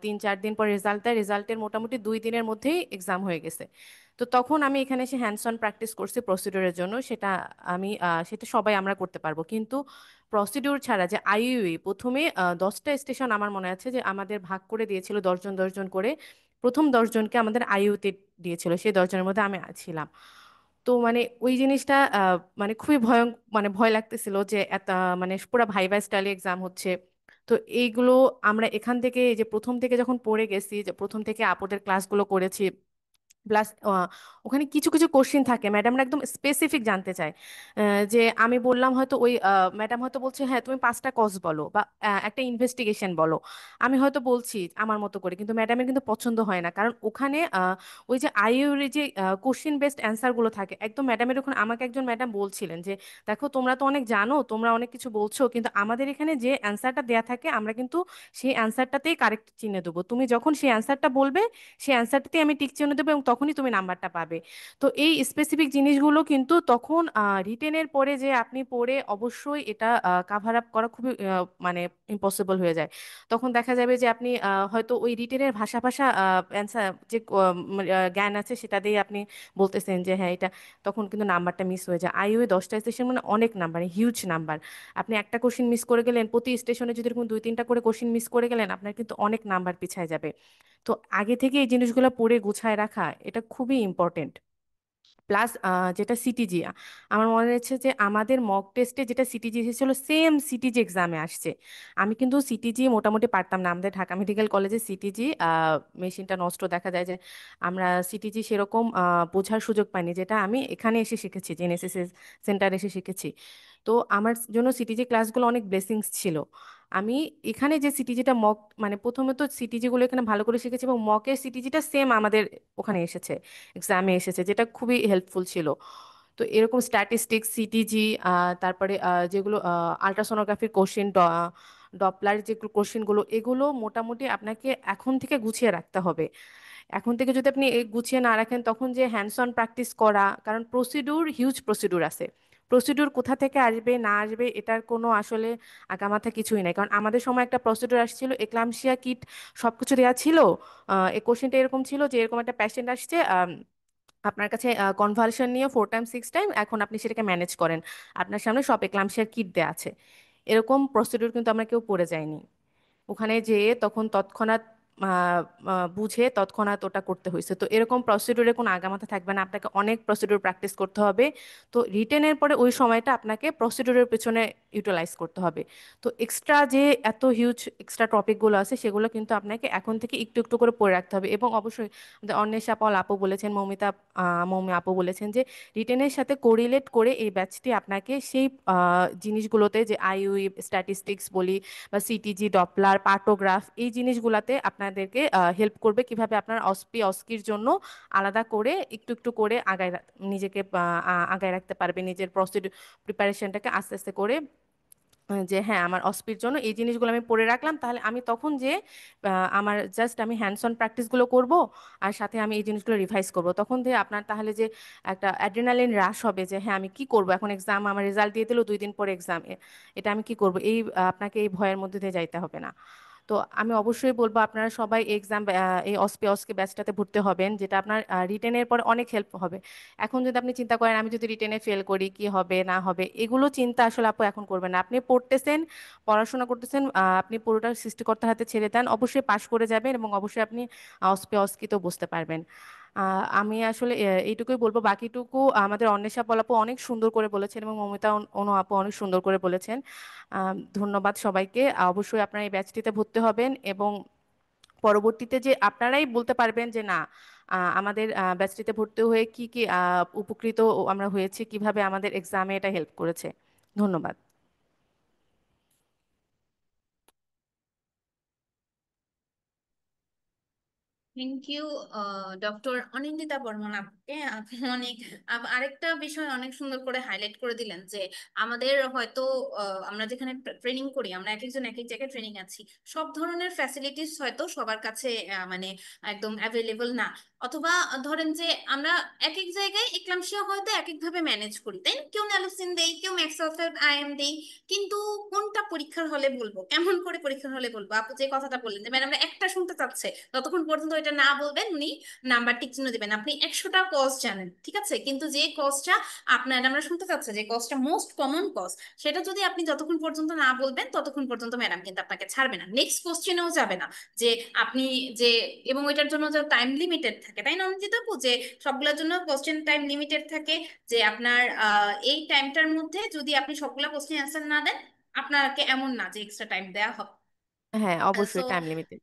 3-4 দিন পর রেজাল্ট দেয়, রেজাল্টের মোটামুটি 2 দিনের মধ্যেই এক্সাম হয়ে গেছে। তো তখন আমি এখানে এসে হ্যান্ডস অন প্র্যাকটিস করছি প্রসিডিউরের জন্য, সেটা সেটা সবাই আমরা করতে পারবো। কিন্তু প্রসিডিউর ছাড়া যে আইইউই প্রথমে 10টা স্টেশন আমার মনে আছে যে আমাদের ভাগ করে দিয়েছিল 10 জন 10 জন করে, প্রথম 10 জনকে আমাদের আইইউতে দিয়েছিল, সেই 10 জনের মধ্যে আমি ছিলাম। তো মানে ওই জিনিসটা মানে খুবই মানে ভয় লাগতেছিল যে এত মানে পুরো ভাইভা স্টাইলে এক্সাম হচ্ছে। তো এইগুলো আমরা এখান থেকে এই যে প্রথম থেকে যখন পড়ে গেছি, যে প্রথম থেকে আপুদের ক্লাসগুলো করেছি, প্লাস ওখানে কিছু কিছু কোশ্চিন থাকে ম্যাডামরা একদম স্পেসিফিক জানতে চায়। যে আমি বললাম হয়তো ওই ম্যাডাম হয়তো বলছে হ্যাঁ তুমি 5টা কজ বলো বা একটা ইনভেস্টিগেশন বলো, আমি হয়তো বলছি আমার মতো করে, কিন্তু ম্যাডামের কিন্তু পছন্দ হয় না, কারণ ওখানে ওই যে আইইউর যে কোশ্চিন বেসড অ্যান্সারগুলো থাকে একদম ম্যাডামের ওখানে। আমাকে একজন ম্যাডাম বলছিলেন যে দেখো তোমরা তো অনেক জানো, তোমরা অনেক কিছু বলছো, কিন্তু আমাদের এখানে যে অ্যান্সারটা দেয়া থাকে আমরা কিন্তু সেই অ্যান্সারটাতেই কারেক্ট চিহ্ন দেবো, তুমি যখন সেই অ্যান্সারটা বলবে সেই অ্যান্সারটাতে আমি টিক চিহ্ন দেবো এবং তখনই তুমি নাম্বারটা পাবে। তো এই স্পেসিফিক জিনিসগুলো কিন্তু তখন রিটেনের পরে যে আপনি পড়ে অবশ্যই এটা কাভার আপ করা খুবই মানে ইম্পসিবল হয়ে যায়। তখন দেখা যাবে যে আপনি হয়তো ওই রিটেনের ভাষা ভাষা অ্যান্সার যে জ্ঞান আছে সেটা দিয়ে আপনি বলতেছেন যে হ্যাঁ এটা, তখন কিন্তু নাম্বারটা মিস হয়ে যায়। আইওএ 10টা স্টেশন মানে অনেক নাম্বার, হিউজ নাম্বার। আপনি একটা কোশ্চিন মিস করে গেলেন, প্রতি স্টেশনে যদি এরকম 2-3টা করে কোশ্চিন মিস করে গেলেন, আপনার কিন্তু অনেক নাম্বার পিছায় যাবে। তো আগে থেকে এই জিনিসগুলো পড়ে গুছায় রাখা এটা খুবই ইম্পর্টেন্ট। প্লাস যেটা সিটিজি, আমার মনে হচ্ছে যে আমাদের মক টেস্টে যেটা সিটিজি এসেছিল সেম সিটিজি এক্সামে আসছে। আমি কিন্তু সিটিজি মোটামুটি পারতাম না, আমাদের ঢাকা মেডিকেল কলেজে সিটিজি মেশিনটা নষ্ট, দেখা যায় যে আমরা সিটিজি সেরকম বোঝার সুযোগ পাইনি, যেটা আমি এখানে এসে শিখেছি, জেনেসিস সেন্টার এসে শিখেছি। তো আমার জন্য সিটিজি ক্লাসগুলো অনেক ব্লেসিংস ছিল। আমি এখানে যে সিটিজিটা মক মানে প্রথমে তো সিটিজি গুলো এখানে ভালো করে শিখেছি এবং মকের সিটিজিটা সেম আমাদের ওখানে এসেছে, এক্সামে এসেছে, যেটা খুবই হেল্পফুল ছিল। তো এরকম স্ট্যাটিস্টিক্স, সিটিজি, তারপরে যেগুলো আলট্রাসোনোগ্রাফির কোশ্চেন, ডপলার যে কোশ্চেনগুলো, এগুলো মোটামুটি আপনাকে এখন থেকে গুছিয়ে রাখতে হবে। এখন থেকে যদি আপনি গুছিয়ে না রাখেন তখন যে হ্যান্ডস অন প্র্যাকটিস করা, কারণ প্রসিডিউর হিউজ প্রসিডিউর আছে, প্রসিডিউর কোথা থেকে আসবে না আসবে এটার কোনো আসলে আগামাথা কিছুই নাই। কারণ আমাদের সময় একটা প্রসিডিউর আসছিল, এক্লামশিয়া কিট সবকিছু দেওয়া ছিল। এই কোশ্চেনটা এরকম ছিল যে এরকম একটা পেশেন্ট আসছে, আপনার কাছে কনভালশন নিয়ে 4 টাইম 6 টাইম, এখন আপনি সেটাকে ম্যানেজ করেন, আপনার সামনে সব এক্লামশিয়ার কিট দেওয়া আছে। এরকম প্রসিডিউর কিন্তু আমরা কেউ পড়ে যাইনি। ওখানে যেয়ে তখন তৎক্ষণাৎ বুঝে তৎক্ষণাৎ ওটা করতে হয়েছে। তো এরকম প্রসিডিউরে কোনো আগামাথা থাকবে না, আপনাকে অনেক প্রসিডিউর প্র্যাকটিস করতে হবে। তো রিটেনের পরে ওই সময়টা আপনাকে প্রসিডিউরের পেছনে ইউটিলাইজ করতে হবে। তো এক্সট্রা যে এত হিউজ এক্সট্রা টপিকগুলো আছে সেগুলো কিন্তু আপনাকে এখন থেকে একটু একটু করে পড়ে রাখতে হবে। এবং অবশ্যই আমাদের অন্বেষা পল আপু বলেছেন, মৌমি আপু বলেছেন যে রিটেনের সাথে কোরিলেট করে এই ব্যাচটি আপনাকে সেই জিনিসগুলোতে, যে আইইউই স্ট্যাটিস্টিক্স বলি বা সিটিজি, ডপলার, পার্টোগ্রাফ, এই জিনিসগুলাতে আপনাদেরকে হেল্প করবে কিভাবে আপনার অস্কির জন্য আলাদা করে একটু একটু করে নিজেকে আগায় রাখতে পারবে, নিজের প্রিপারেশনটাকে আস্তে আস্তে করে। যে হ্যাঁ আমার অস্পির জন্য এই জিনিসগুলো আমি পড়ে রাখলাম, তাহলে আমি তখন যে আমার জাস্ট আমি হ্যান্ডস অন প্র্যাকটিসগুলো করব আর সাথে আমি এই জিনিসগুলো রিভাইজ করব, তখন দিয়ে আপনার তাহলে যে একটা অ্যাড্রেনালিন রাশ হবে যে হ্যাঁ আমি কি করব এখন, এক্সাম আমার রেজাল্ট দিয়ে দিল 2 দিন পরে এক্সাম, এটা আমি কি করব, এই আপনাকে এই ভয়ের মধ্যে দিয়ে যাইতে হবে না। তো আমি অবশ্যই বলবো আপনারা সবাই এক্সাম এই অস্কে ব্যাচটাতে ভর্তি হবেন, যেটা আপনার রিটেনের পর অনেক হেল্প হবে। এখন যদি আপনি চিন্তা করেন আমি যদি রিটেনে ফেল করি কি হবে না হবে, এগুলো চিন্তা আসলে আপু এখন করবেন না। আপনি পড়তেছেন, পড়াশোনা করতেছেন, আপনি পুরোটা সৃষ্টিকর্তার হাতে ছেড়ে দেন, অবশ্যই পাশ করে যাবেন এবং অবশ্যই আপনি অস্কিতেও বুঝতে পারবেন। আমি আসলে এইটুকুই বলবো, বাকিটুকু আমাদের অন্বেষা পলাপু অনেক সুন্দর করে বলেছেন এবং মমিতা অনু আপু অনেক সুন্দর করে বলেছেন। ধন্যবাদ সবাইকে। অবশ্যই আপনারা এই ব্যাচটিতে ভর্তি হবেন এবং পরবর্তীতে যে আপনারাই বলতে পারবেন যে না আমাদের ব্যাচটিতে ভর্তি হয়ে কি কি উপকৃত আমরা হয়েছি, কিভাবে আমাদের এক্সামে এটা হেল্প করেছে। ধন্যবাদ। Thank you doctor Anindita Barman আপুকে। আপনি অনেক আরেকটা বিষয় অনেক সুন্দর করে হাইলাইট করে দিলেন যে আমাদের হয়তো আমরা যেখানে ট্রেনিং করি, আমরা এক একজন এক এক জায়গায় ট্রেনিং আছি, সব ধরনের ফ্যাসিলিটিস হয়তো সবার কাছে মানে একদম অ্যাভেলেবল না। অথবা ধরেন যে আমরা এক এক জায়গায় এক্লামশিয়া হয়তো এক এক ভাবে ম্যানেজ করি, তাই না? কেউ ন্যালোসিন দেই, কেউ ম্যাক্সোফেট আইএম দেই, কিন্তু কোনটা পরীক্ষার হলে বলবো, কেমন করে পরীক্ষার হলে বলবো? আপু যে কথাটা বললেন যে ম্যাডাম একটা শুনতে চাচ্ছে, ততক্ষণ পর্যন্ত এটা না বলবেন উনি নাম্বার টিক চিহ্ন দিবেন। আপনি 100টা কজ জানেন, ঠিক আছে, কিন্তু যে কজটা আপনার আমরা শুনতে চাচ্ছে, যে কজটা মোস্ট কমন কজ, সেটা যদি আপনি যতক্ষণ পর্যন্ত না বলবেন ততক্ষণ পর্যন্ত ম্যাডাম কিন্তু আপনাকে ছাড়বে না, নেক্সট কোশ্চেনেও যাবে না। যে আপনি যে, এবং ওইটার জন্য যে টাইম লিমিটেড থাকে, তাই না অঞ্জিত আপু? যে সবগুলোর জন্য কোশ্চেন টাইম লিমিটেড থাকে, যে আপনার এই টাইমটার মধ্যে যদি আপনি সবগুলা কোশ্চেন অ্যান্সার না দেন, আপনাকে এমন না যে এক্সট্রা টাইম দেওয়া হবে। হ্যাঁ, সো অবশ্যই টাইম লিমিটেড।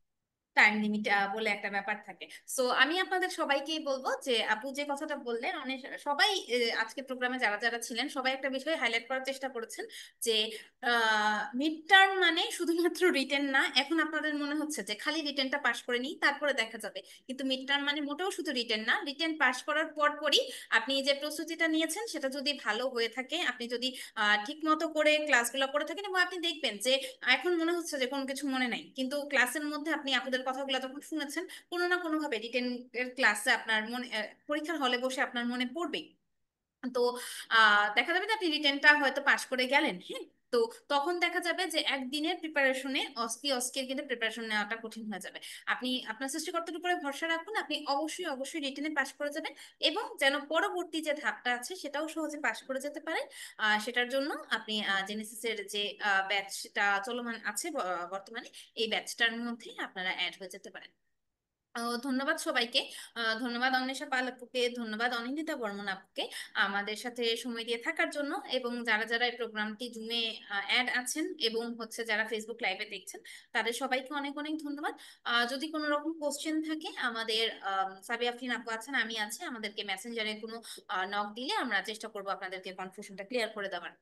টাইম লিমিট বলে একটা ব্যাপার থাকে। সো আমি আপনাদের সবাইকেই বলবো যে আপু যে কথাটা বললেন, অনেক সবাই আজকে প্রোগ্রামে যারা যারা ছিলেন সবাই একটা বিষয় হাইলাইট করার চেষ্টা করেছেন যে মিড টার্ম মানে শুধুমাত্র রিটেন না। এখন আপনাদের মনে হচ্ছে যে খালি রিটেনটা পাশ করে নিই তারপরে দেখা যাবে, কিন্তু মিড টার্ম মানে মোটেও শুধু রিটেন না। রিটেন পাশ করার পরই আপনি যে প্রস্তুতিটা নিয়েছেন সেটা যদি ভালো হয়ে থাকে, আপনি যদি ঠিক মতো করে ক্লাসগুলো করে থাকেন, এবং আপনি দেখবেন যে এখন মনে হচ্ছে যে কোনো কিছু মনে নাই, কিন্তু ক্লাসের মধ্যে আপনি আপনাদের কথাগুলো যখন শুনেছেন, কোনো না কোনো ভাবে রিটেন এর ক্লাসে আপনার মনে পরীক্ষার হলে বসে আপনার মনে পড়বে। তো দেখা যাবে যে আপনি রিটেনটা হয়তো পাশ করে গেলেন, হ্যাঁ। তো তখন দেখা যাবে যে একদিনের প্রিপারেশনে অস্কির কিন্তু প্রিপারেশন নেওয়াটা কঠিন হয়ে যাবে। আপনি আপনার সৃষ্টিকর্তার উপরে ভরসা রাখুন, আপনি অবশ্যই অবশ্যই রিটেনে পাশ করে যাবেন, এবং যেন পরবর্তী যে ধাপটা আছে সেটাও সহজে পাশ করে যেতে পারেন। সেটার জন্য আপনি জেনেসিসের যে ব্যাচটা চলমান আছে বর্তমানে, এই ব্যাচটার মধ্যে আপনারা অ্যাড হয়ে যেতে পারেন। ধন্যবাদ সবাইকে। ধন্যবাদ অন্বেষা পাল আপুকে, ধন্যবাদ অনিন্দিতা বর্মন আপুকে আমাদের সাথে সময় দিয়ে থাকার জন্য, এবং যারা যারা এই প্রোগ্রামটি জুমে অ্যাড আছেন এবং হচ্ছে যারা ফেসবুক লাইভে দেখছেন, তাদের সবাইকে অনেক অনেক ধন্যবাদ। যদি কোনো রকম কোশ্চেন থাকে, আমাদের সাবিয়া আফরিন আপু আছেন, আমি আছি, আমাদেরকে মেসেঞ্জারে কোনো নক দিলে আমরা চেষ্টা করবো আপনাদেরকে কনফিউশনটা ক্লিয়ার করে দেওয়ার।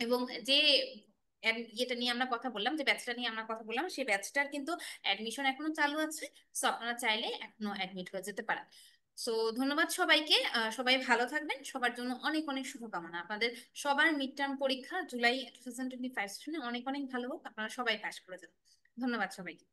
এবং যে ইয়েটা নিয়ে আমরা কথা বললাম, যে ব্যাচটা নিয়ে আমরা কথা বললাম, সেই ব্যাচটার কিন্তু অ্যাডমিশন এখনো চালু আছে। সো আপনারা চাইলে এখনো অ্যাডমিট হয়ে যেতে পারেন। সো ধন্যবাদ সবাইকে। সবাই ভালো থাকবেন, সবার জন্য অনেক অনেক শুভকামনা। আপনাদের সবার মিড টার্ম পরীক্ষা জুলাই 2025 সেশনে অনেক অনেক ভালো হোক, আপনারা সবাই পাশ করে যাবেন। ধন্যবাদ সবাইকে।